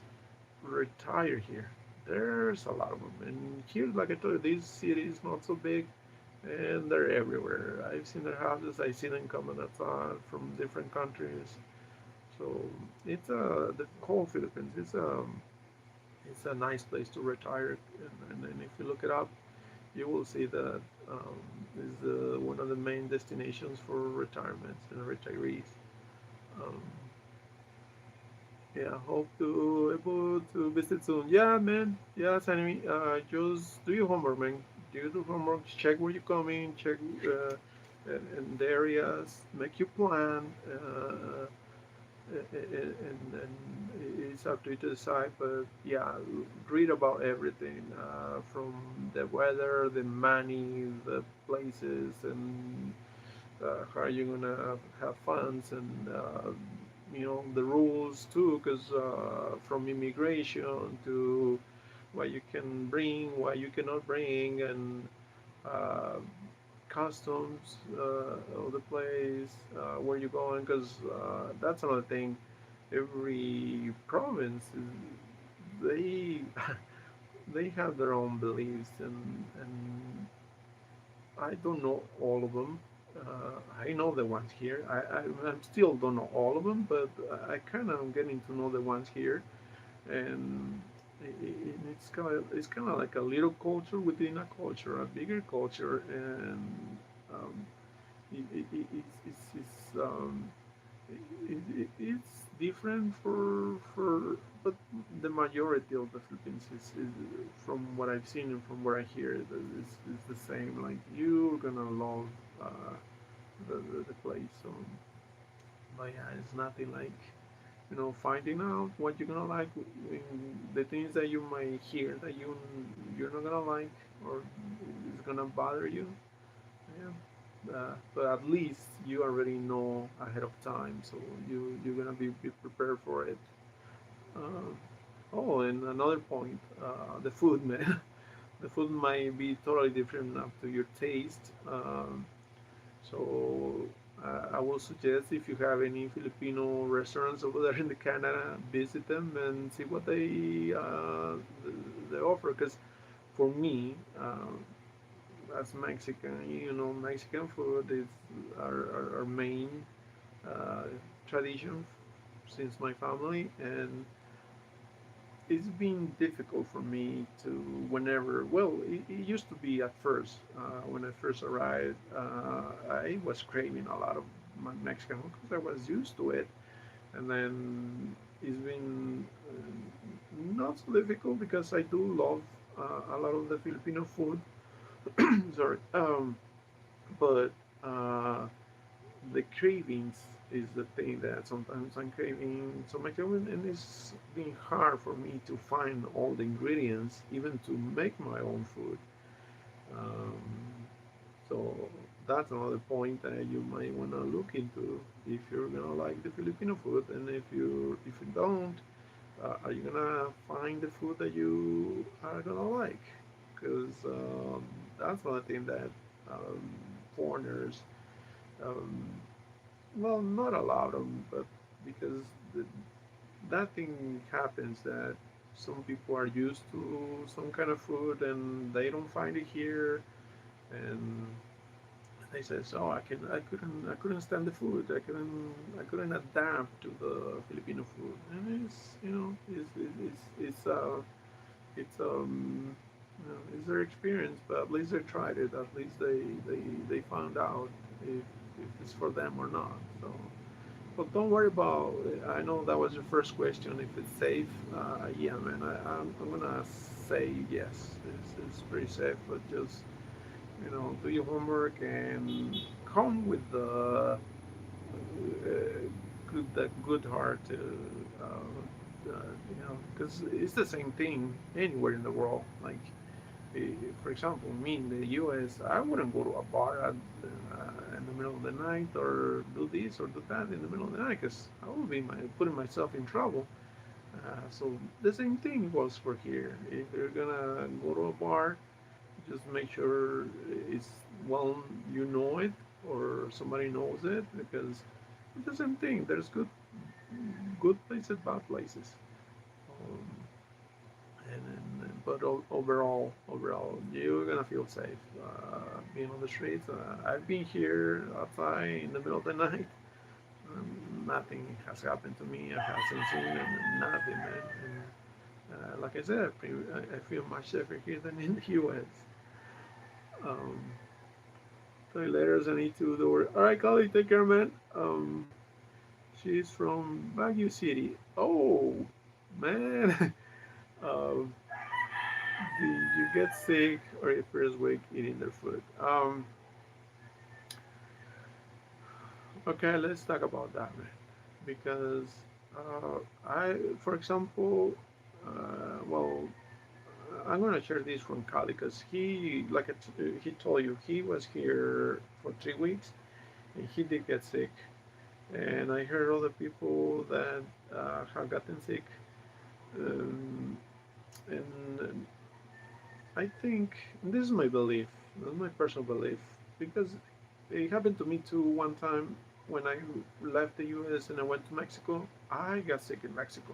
retire here. There's a lot of them, and here, like I told you, this city is not so big, and they're everywhere. I've seen their houses. I see them coming outside from different countries. So it's the whole Philippines. It's a nice place to retire, and then if you look it up, you will see that is one of the main destinations for retirements and retirees. Um, Yeah, hope to able to visit soon. Yeah, man. Yeah, send me. Just do your homework, man. Do your homework. Check where you're coming. Check and the areas. Make your plan. And it's up to you to decide. But yeah, read about everything from the weather, the money, the places, and how you gonna have funds and the rules too, because from immigration to what you can bring, what you cannot bring, and uh, customs of the place, where you're going, because that's another thing. Every province they they have their own beliefs, and I don't know all of them. I know the ones here. I still don't know all of them, but I kind of am getting to know the ones here, and it's kind of like a little culture within a culture, a bigger culture, and um, it's different but the majority of the Philippines is from what I've seen and from what I hear is the same. Like you're gonna love uh, the place. So, but yeah, it's nothing like finding out what you're gonna like, the things that you might hear that you're not gonna like or is gonna bother you. Yeah, but at least you already know ahead of time, so you're gonna be prepared for it. Uh, oh, and another point, the food, man. The food might be totally different up to your taste. So I will suggest if you have any Filipino restaurants over there in the Canada, visit them and see what they offer. Because for me, as Mexican, Mexican food is our main uh, tradition since my family, and it's been difficult for me to it used to be at first when I first arrived. I was craving a lot of Mexican food because I was used to it, and then it's been not so difficult because I do love a lot of the Filipino food. Sorry. But uh, the cravings is the thing that sometimes I'm craving so much of, and it's been hard for me to find all the ingredients, even to make my own food. Um, so that's another point that you might want to look into if you're gonna like the Filipino food, and if you don't, are you gonna find the food that you are gonna like? Because that's one thing that um, foreigners um, well, not a lot of them, but because the, that thing happens that some people are used to some kind of food and they don't find it here, and they say, "Oh, I couldn't stand the food. I couldn't adapt to the Filipino food." And it's their experience, but at least they tried it. At least they found out if it's for them or not. So. But don't worry about. I know that was your first question. If it's safe, yeah, man. I'm gonna say yes. It's pretty safe, but just do your homework and come with the good heart to, because it's the same thing anywhere in the world. Like for example, me in the U.S., I wouldn't go to a bar in the middle of the night or do this or do that in the middle of the night because I would be putting myself in trouble. So the same thing goes for here. If you're gonna go to a bar, just make sure it's well you know it or somebody knows it because it's the same thing. There's good places, bad places. Um, but overall, you're gonna feel safe being on the streets. I've been here outside in the middle of the night. Nothing has happened to me. I haven't seen nothing, man. And, like I said, I feel much safer here than in the U.S. Um, so later, I need to do. All right, Kali, take care, man. She's from Baguio City. Oh, man. um, did you get sick or your first week eating their food? Okay, let's talk about that, man. Because for example, well, I'm gonna share this from Kali because he told you, he was here for 3 weeks and he did get sick. And I heard other people that have gotten sick. Um, and I think this is my belief, this is my personal belief, because it happened to me too one time when I left the US and I went to Mexico. I got sick in Mexico,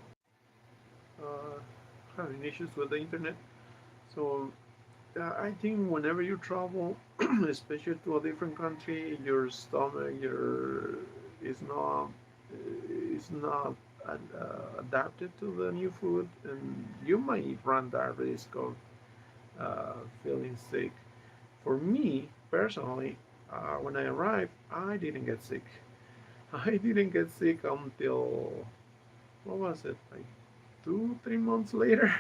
uh, having issues with the internet. So I think whenever you travel, especially to a different country, your stomach, your is not adapted to the new food, and you might run that risk of feeling sick. For me personally, when I arrived, I didn't get sick. I didn't get sick until what was it, like 2, 3 months later.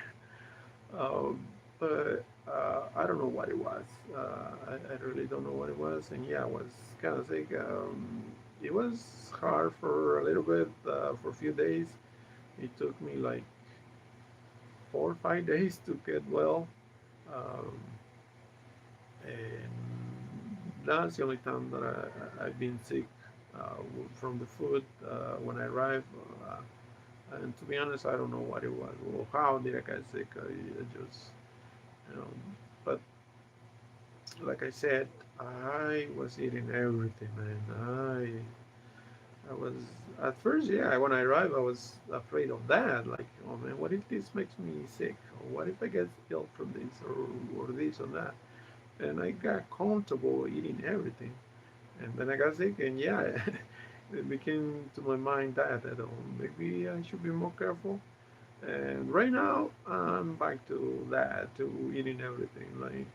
Um, but I don't know what it was. I really don't know what it was. And yeah, I was kind of sick. It was hard for a little bit, for a few days. It took me like 4 or 5 days to get well. Um, and that's the only time that I've been sick from the food when I arrived. And to be honest, I don't know what it was. Well, how did I get sick? I just, you know, but like I said, I was eating everything, man. I was at first, yeah. When I arrived, I was afraid of that. Like, oh man, what if this makes me sick? Or what if I get ill from this, or this or that? And I got comfortable eating everything, and then I got sick, and yeah, it became to my mind that oh, maybe I should be more careful. And right now, I'm back to that, to eating everything. Like,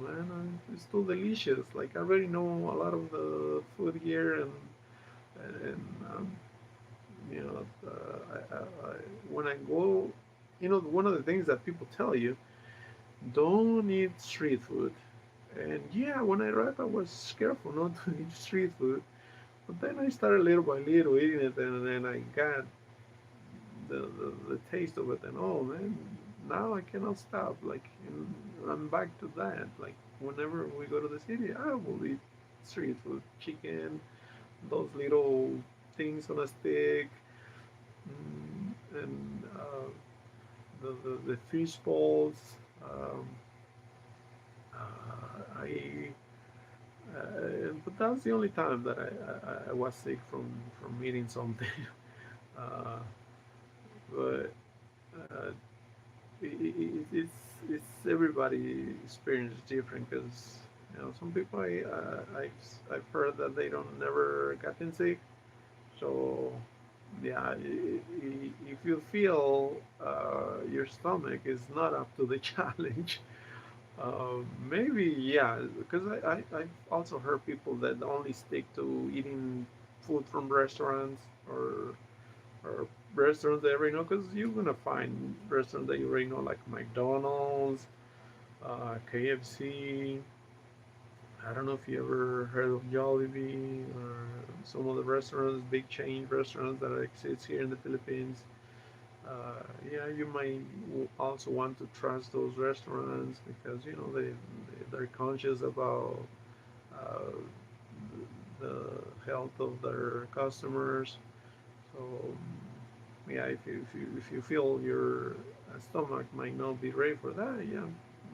man, it's too delicious. Like, I already know a lot of the food here, and you know, when I go, one of the things that people tell you, don't eat street food. And yeah, when I arrived, I was careful not to eat street food. But then I started little by little eating it, and then I got the taste of it, and oh man, now I cannot stop. Like, I'm back to that. Like, whenever we go to the city, I will eat street food, chicken, those little things on a stick, and the fish balls. Um, I but that's the only time that I was sick from eating something. uh, but uh, it's everybody experience is different because some people I've heard that they don't never gotten sick. So yeah, if you feel your stomach is not up to the challenge, maybe yeah, because I've also heard people that only stick to eating food from restaurants, or restaurants they already know, because you're gonna find restaurants that you already know, like McDonald's, KFC. I don't know if you ever heard of Jollibee or some of the restaurants, big chain restaurants that exist here in the Philippines. Yeah, you might also want to trust those restaurants because they're conscious about uh, the health of their customers. So yeah, if you feel your stomach might not be ready for that, yeah,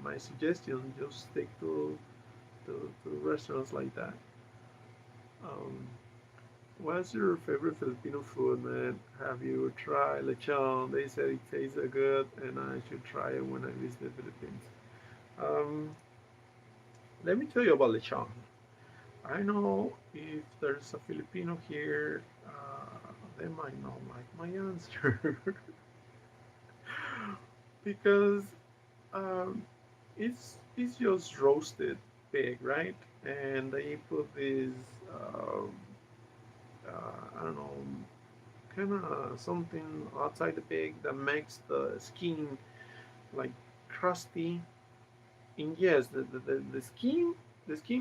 my suggestion, just stick to restaurants like that. Um, what's your favorite Filipino food, man? Have you tried lechon? They said it tastes so good, and I should try it when I visit the Philippines. Um, Let me tell you about lechon. I know if there's a Filipino here, they might not like my answer because um, it's just roasted pig, right? And they put this I don't know, kind of something outside the pig that makes the skin like crusty. And yes, the skin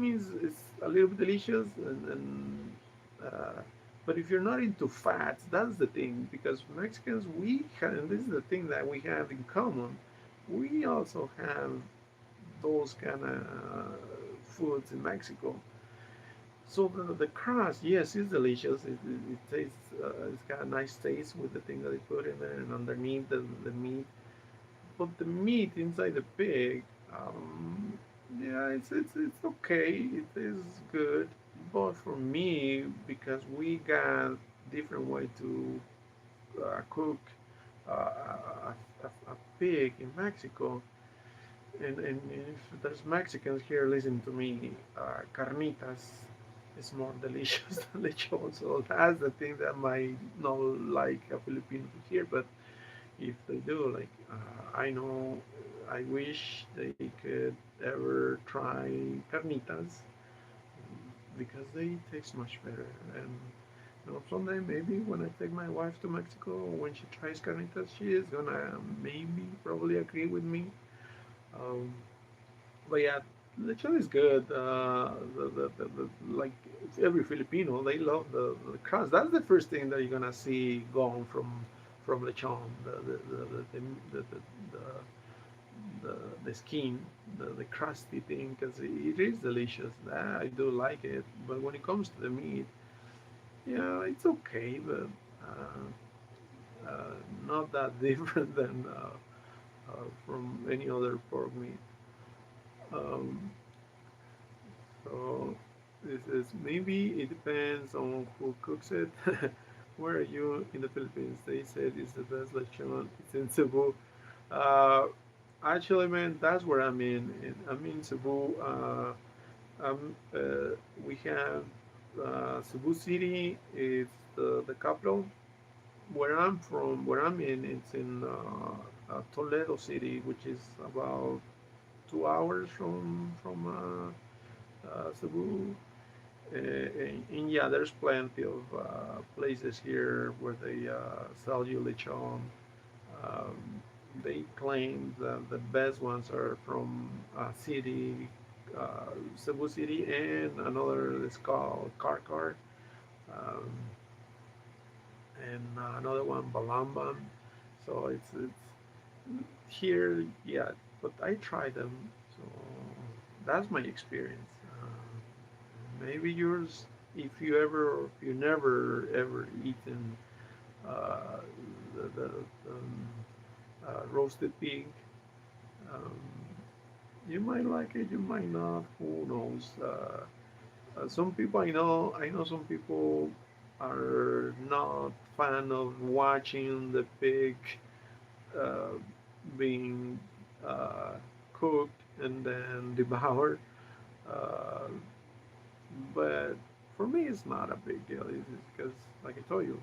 is a little bit delicious, and but if you're not into fats, that's the thing. Because Mexicans, we have, and this is the thing that we have in common. We also have those kind of foods in Mexico. So the crust, yes, is delicious. It tastes, it's got a nice taste with the thing that they put in there, and underneath the meat. But the meat inside the pig, yeah, it's okay. It is good. But for me, because we got different way to cook a pig in Mexico, and if there's Mexicans here listening to me, carnitas is more delicious than lechon. So that's the thing that might not like a Filipino to hear, but if they do, like I know, I wish they could ever try carnitas because they taste much better. And someday maybe when I take my wife to Mexico, when she tries carnitas, she is gonna maybe probably agree with me. Um, but yeah, lechon is good. Like every Filipino, they love the crust. That's the first thing that you're gonna see gone from lechon. The, the, the skin, the crusty thing, because it is delicious. I do like it. But when it comes to the meat, yeah, it's okay, but not that different than from any other pork meat. Um, So this is maybe it depends on who cooks it. Where are you in the Philippines? They said it's the best lechon. It's in Cebu. Uh, Actually, man, that's where I'm in. I'm in Cebu. We have Cebu City. It's the capital. Where I'm from, where I'm in, it's in Toledo City, which is about 2 hours from Cebu. And yeah, there's plenty of places here where they sell you lechon. Um, they claim that the best ones are from Cebu City, and another is called Karkar, um, and another one Balamban. So it's here, yeah. But I tried them, so that's my experience. Maybe yours, if you never ever eaten uh, the roasted pig, um, you might like it, you might not. Who knows? Some people I know some people are not fan of watching the pig uh, being uh, cooked and then devoured. Uh, But for me, it's not a big deal. It's because, like I told you,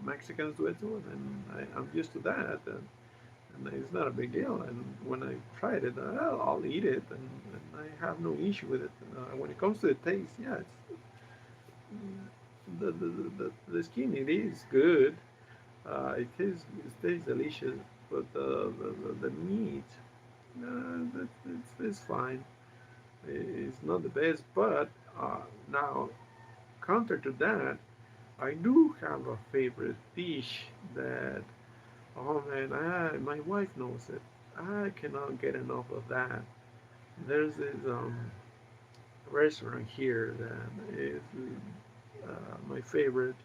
Mexicans do it too, and I'm used to that, and it's not a big deal. And when I tried it, I'll eat it, and I have no issue with it. When it comes to the taste, yeah, it's the skin. It is good. It tastes delicious, but the meat, it's fine. It's not the best, but now counter to that, I do have a favorite dish that, oh man, my wife knows it. I cannot get enough of that. There's this restaurant here that is my favorite.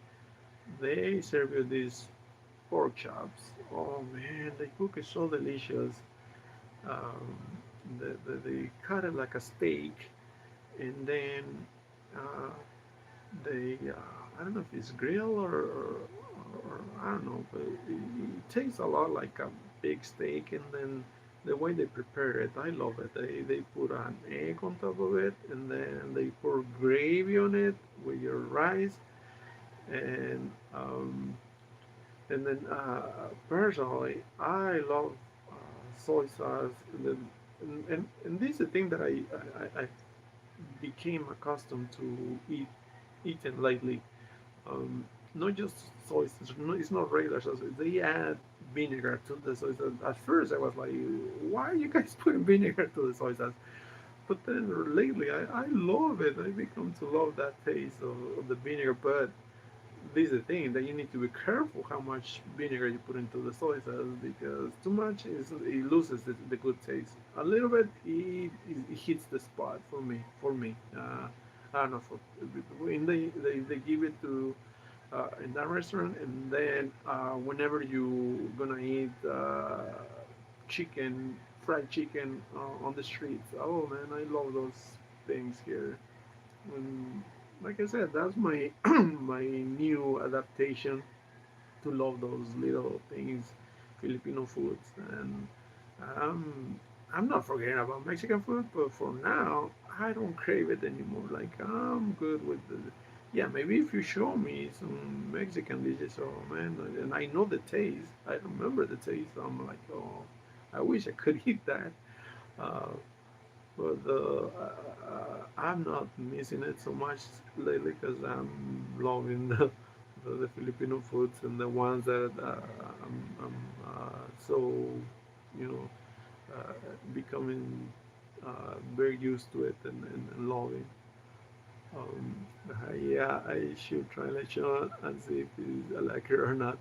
They serve you these pork chops. Oh man, they cook it so delicious. Um, they cut it like a steak, and then uh, they I don't know if it's grill or I don't know, but it tastes a lot like a big steak, and then the way they prepare it, I love it. They put an egg on top of it, and then they pour gravy on it with your rice, and personally, I love soy sauce, and this is the thing that I became accustomed to eating lately. not just soy sauce. It's not regular sauce. They add vinegar to the soy sauce. At first, I was like, "Why are you guys putting vinegar to the soy sauce?" But then lately, I love it. I become to love that taste of the vinegar. But this is the thing that you need to be careful how much vinegar you put into the soy sauce because too much it loses the good taste. A little bit it hits the spot for me. I don't know. When they give it to in that restaurant, and then whenever you gonna eat chicken, fried chicken on the streets. Oh man, I love those things here. And like I said, that's my my new adaptation to love those little things, Filipino foods, and I'm not forgetting about Mexican food, but for now, I don't crave it anymore. Like I'm good with the. Yeah, maybe if you show me some Mexican dishes, oh man, and I know the taste, I remember the taste. I'm like, oh, I wish I could eat that. Uh, but I'm not missing it so much lately because I'm loving the Filipino foods and the ones that I'm so you know uh, becoming very used to it and loving. Yeah, I should try lechon and see if I like it or not.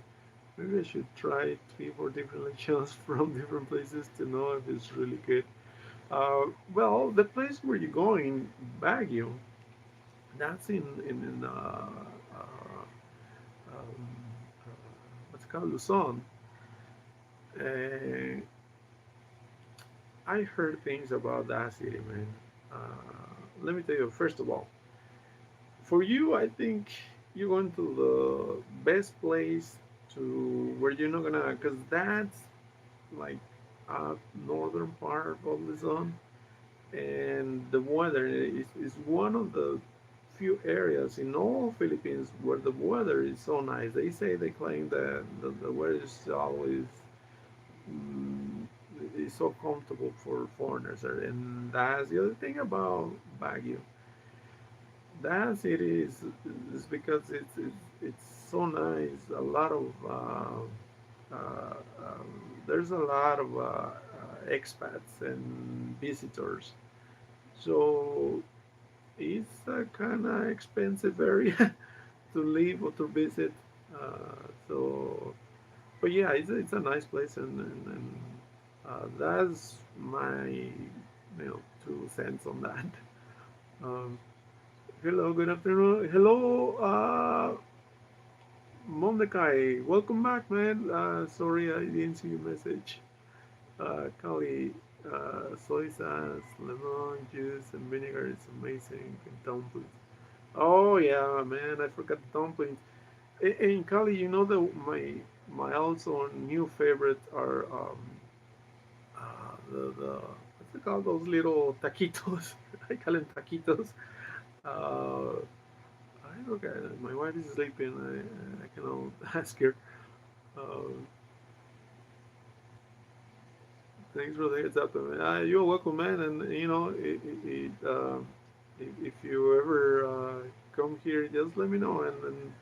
Maybe I should try 3, 4 different lechons from different places to know if it's really good. Well, the place where you're going, Baguio, that's um, what's it called, Luzon. Uh, I heard things about that city, man. Let me tell you, first of all, for you, I think you're going to the best place to where you're not gonna, because that's like northern part of Luzon, and the weather is one of the few areas in all Philippines where the weather is so nice. They say they claim that the weather is always mm, is so comfortable for foreigners, and that's the other thing about Baguio. That city is because it's so nice. A lot of there's a lot of expats and visitors, so it's a kind of expensive area to live or to visit. So, but yeah, it's a nice place, and that's my 2 cents on that. Um, Hello, good afternoon. Hello, Mordecai. Welcome back, man. Sorry I didn't see your message. Kali, soy sauce, lemon juice, and vinegar is amazing. And dumplings. Oh yeah, man, I forgot the dumplings. And Kali, you know that my also new favorite are the what's it called? Those little taquitos. I call them taquitos. Uh, I okay. My wife is sleeping. I cannot ask her. Uh, Thanks for the heads up. You're welcome, man. And if you ever come here, just let me know. And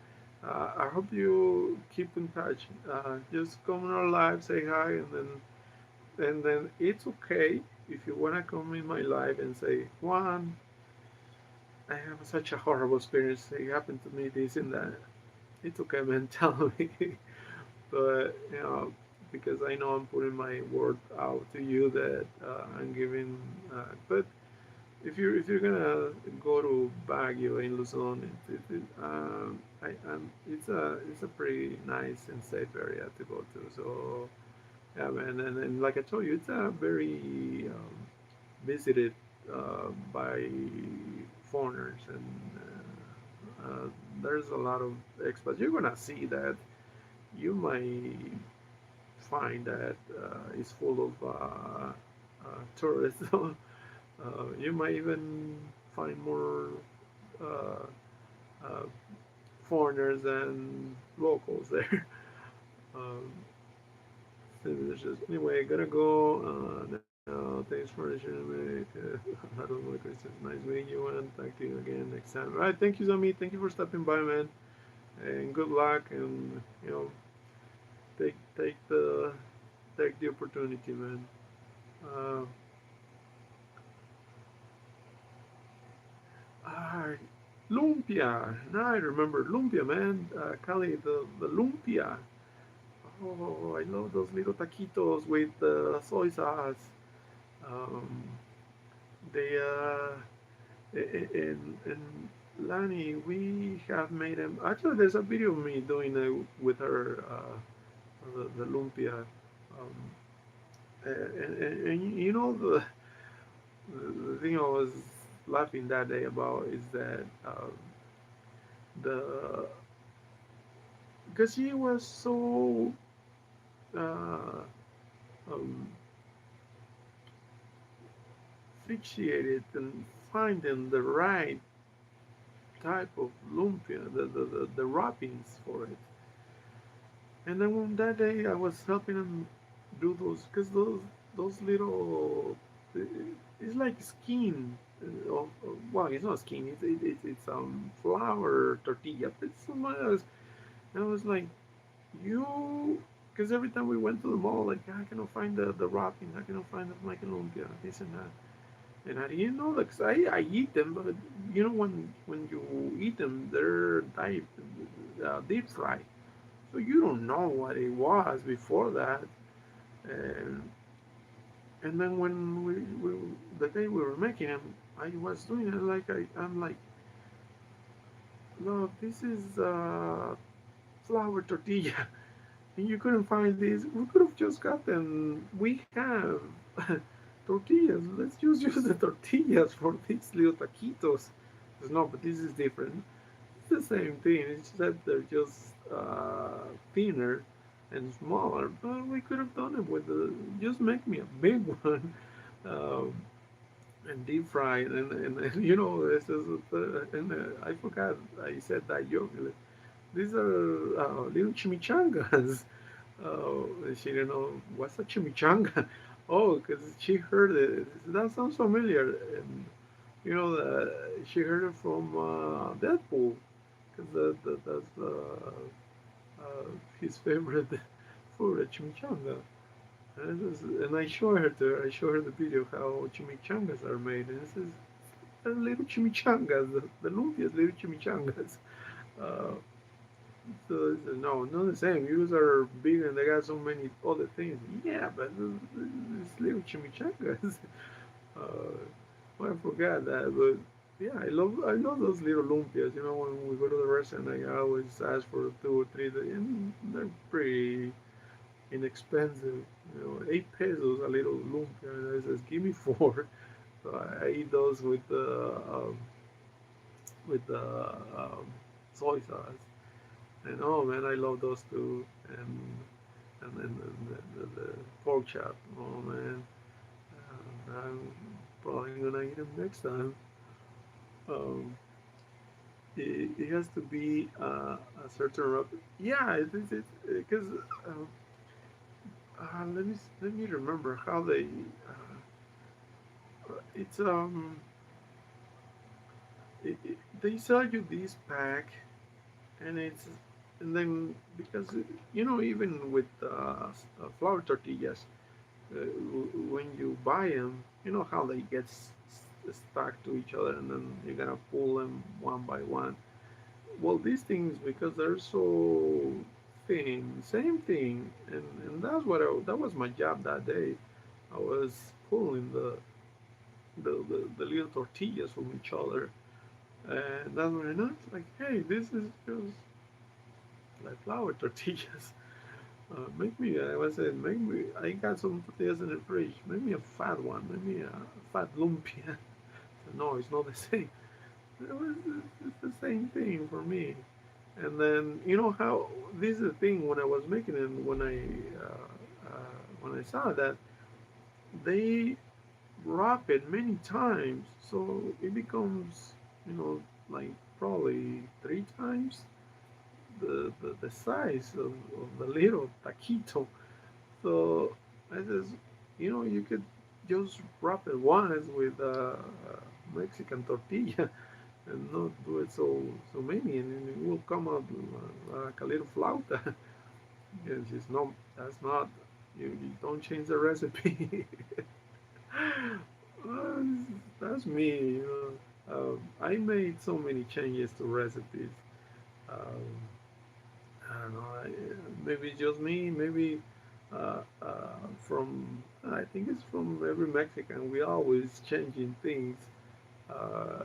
I hope you keep in touch. Just come in our live, say hi, and then it's okay if you wanna come in my live and say, Juan, I have such a horrible experience. It happened to me this and that. It's okay, man. Tell me. But because I know I'm putting my word out to you that I'm giving. But if you're gonna go to Baguio in Luzon, it's a pretty nice and safe area to go to. So yeah, man, and like I told you, it's a very visited by foreigners and there's a lot of expats. You're gonna see that you might find that it's full of tourists. You might even find more uh, uh, foreigners than locals there. Um, so anyway, gotta go now. Thanks for sharing. I don't know, Christian. Nice meeting you, and talk to you again next time. All right, thank you, Zami. Thank you for stopping by, man. And good luck, and take the opportunity, man. Uh, ah, lumpia. Now I remember lumpia, man. Kali, the lumpia. Oh, I love those little taquitos with soy sauce. Um, they and Lani, we have made them. Actually, there's a video of me doing it with her, the lumpia. Um, and you know the thing I was laughing that day about is that the because she was so uh, um, fixated and finding the right type of lumpia, the wrappings for it. And then one that day I was helping him do those because those little it's like skin. Well, it's not skin. It's flour tortilla. But it's something else. And I was like, you, because every time we went to the mall, like I cannot find the wrapping. I cannot find the like lumpia, this and that. And I didn't know that 'cause I eat them, but when you eat them, they're deep fried. So you don't know what it was before that. And and then when we the day we were making them, I was doing it like I'm like, look, this is flour tortilla, and you couldn't find this. We could have just gotten. We have tortillas. Let's just use the tortillas for these little taquitos. No, but this is different. It's the same thing. It's just that they're just thinner and smaller. But we could have done it with the. Just make me a big one, um, and deep fry it. And this is and I forgot I said that jokingly. These are little chimichangas. She didn't know what's a chimichanga. Oh, because she heard it. That sounds familiar. And she heard it from Deadpool, because that's his favorite food, a chimichanga. And I show her the video how chimichangas are made, and this is little chimichangas, the lumpia's little chimichangas. Uh, so no, not the same. Yours are bigger and they got so many other things. Yeah, but it's little chimichangas. Uh, well, I forgot that, but yeah, I love those little lumpias. When we go to the restaurant, I always ask for two or three, and they're pretty inexpensive. 8 pesos a little lumpia. And I says, give me four. So I eat those with soy sauce. And oh man, I love those too. And the pork chop. Oh man, I'm probably gonna eat them next time. Um, it has to be a certain yeah, it because let me remember how it's they sell you this pack, and it's and then because even with flour tortillas, when you buy them, you know how they get stuck to each other, and then you gotta pull them one by one. Well, these things, because they're so thin, same thing, and that was my job that day. I was pulling the little tortillas from each other, and that's when I noticed, like, hey, this is just like flour tortillas. Make me, I was saying, make me, I got some tortillas in the fridge. Make me a fat one. Make me a fat lumpia. No, it's not the same. It's the same thing for me. And then how this is the thing when I was making it, when I saw that they wrap it many times, so it becomes like probably 3 times the size of the little taquito. So I says, you could just wrap it once with Mexican tortilla, and not do it so many, and it will come out like a little flauta. And she's no, that's not. You don't change the recipe. Uh, that's me. I made so many changes to recipes. Um, I don't know. Maybe just me. Maybe from I think it's from every Mexican. We always changing things uh,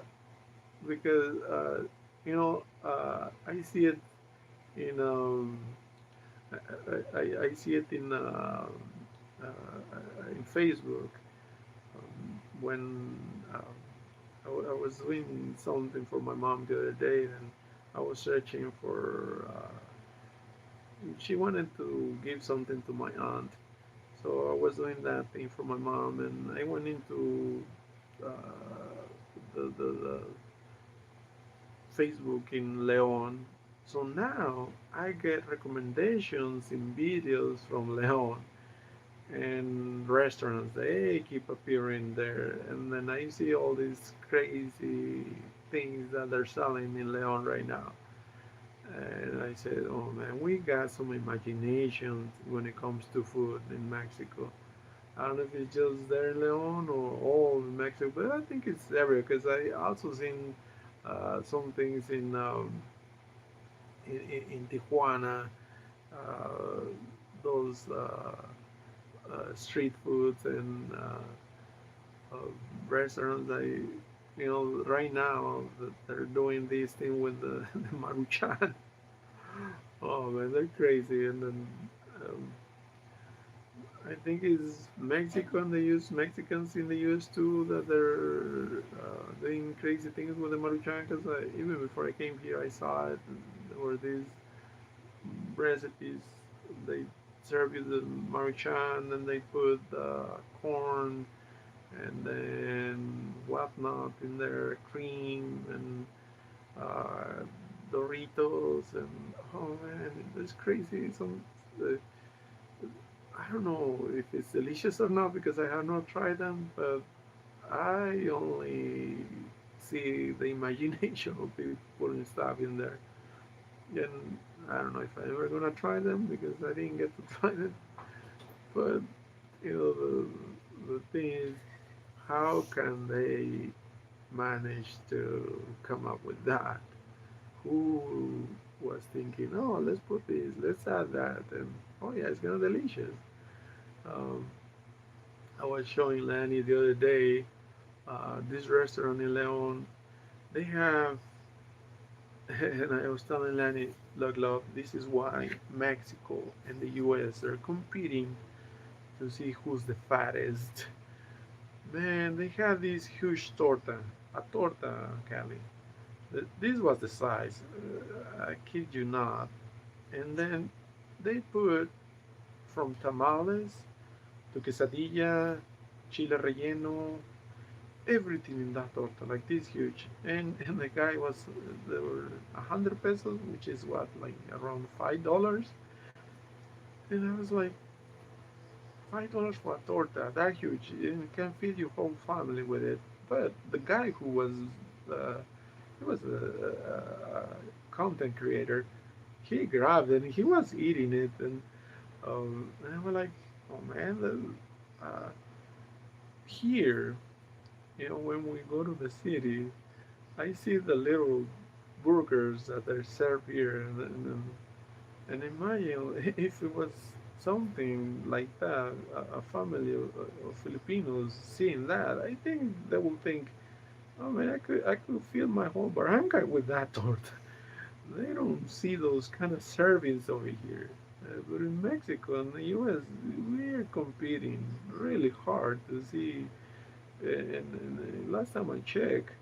because I see it in I see it in Facebook when I was doing something for my mom the other day, and I was searching for. She wanted to give something to my aunt, so I was doing that thing for my mom, and I went into uh, the Facebook in Leon. So now I get recommendations in videos from Leon and restaurants. They keep appearing there, and then I see all these crazy things that they're selling in Leon right now. And I said, "Oh man, we got some imagination when it comes to food in Mexico." I don't know if it's just there in Leon or all in Mexico, but I think it's everywhere because I also seen some things in Tijuana, uh, those street foods and uh, restaurants. Right now that they're doing this thing with the Maruchan. Oh man, they're crazy. And then um, I think it's Mexico and they use Mexicans in the US too that they're doing crazy things with the Maruchan. Because even before I came here, I saw it. There were these recipes. They serve you the Maruchan and they put corn and then whatnot in there, cream and uh, Doritos, and oh man, it's crazy. Uh, I don't know if it's delicious or not because I have not tried them, but I only see the imagination of people putting stuff in there, and I don't know if I'm ever gonna try them because I didn't get to try them. But the thing is, how can they manage to come up with that? Who was thinking, oh, let's put this, let's add that, and oh yeah, it's gonna delicious. Um, I was showing Lanny the other day this restaurant in Leon. They have, and I was telling Lanny, look, love, this is why Mexico and the U.S. are competing to see who's the fattest. Man, they have this huge torta, a torta, Cali. This was the size. I kid you not. And then they put from tamales to quesadilla, chile relleno, everything in that torta, like this huge. And the guy was, there were 100 pesos, which is what, like around $5. And I was like, $5 for a torta, that huge, and can feed your whole family with it. But the guy who was, uh, he was a content creator. He grabbed it and he was eating it, and I was like, oh man, here, when we go to the city, I see the little burgers that are served here, and imagine if it was something like that, a family of Filipinos seeing that, I think they will think, oh man, I could fill my whole barangay with that torta. They don't see those kind of servings over here. But in Mexico and the U.S., we're competing really hard to see. And last time I checked,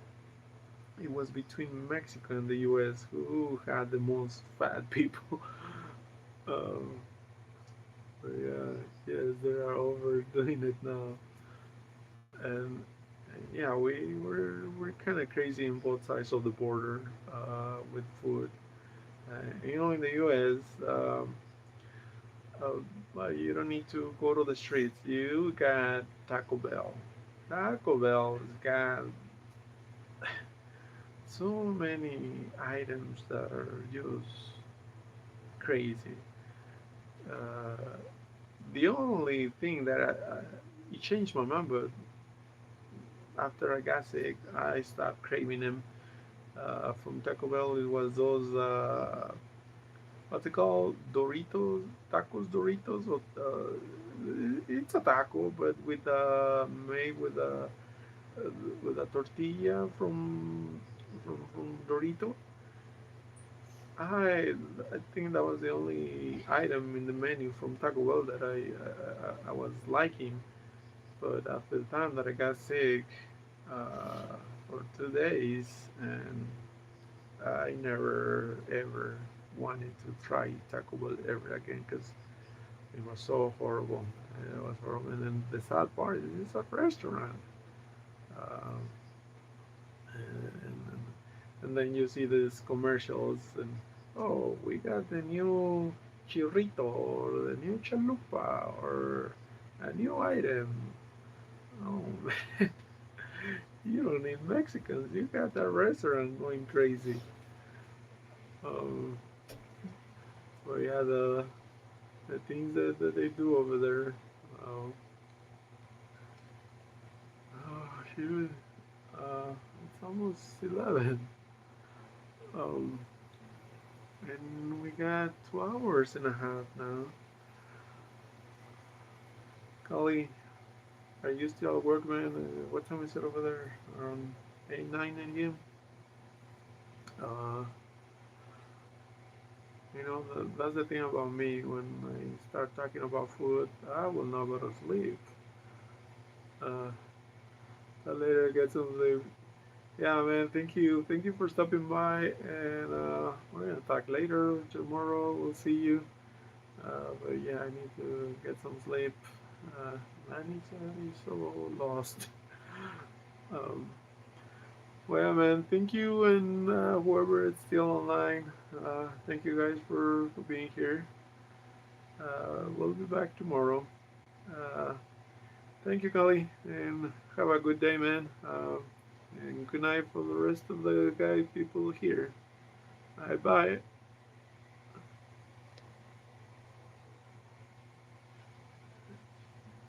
it was between Mexico and the U.S. who had the most fat people. Um, but yeah, yes, they are overdoing it now, and yeah, we're kind of crazy in both sides of the border with food. In the U.S., well, you don't need to go to the streets. You got Taco Bell. Taco Bell's got so many items that are just crazy. Uh, the only thing that it changed my mind, but after I got sick, I stopped craving them. From Taco Bell, it was those what's it called? Doritos, tacos, Doritos. Or, it's a taco, but with made with a tortilla from Dorito. I think that was the only item in the menu from Taco Bell that I was liking. But after the time that I got sick uh, for 2 days, and I never ever wanted to try Taco Bell ever again because it was so horrible. It was horrible. And then the sad part is it's a restaurant. Um, and, and then you see these commercials and oh, we got the new chirrito or the new chalupa or a new item. Oh man, you don't need Mexicans. You got that restaurant going crazy. Um, but yeah, the things that they do over there. Oh, oh shoot. It's almost 11. Um, and we got 2 hours and a half now. Golly, are you still at work, man? What time is it over there? Around 8, 9 a.m.? Uh, that's the thing about me. When I start talking about food, I will not go to sleep. Uh, I later get some sleep. Yeah, man. Thank you for stopping by, and we're gonna talk later tomorrow. We'll see you. But yeah, I need to get some sleep. Uh, I need to be so lost. Um, well, man, thank you, and whoever is still online, thank you guys for being here. We'll be back tomorrow. Uh, thank you, Kali, and have a good day, man. And good night for the rest of the guy people here. Bye bye.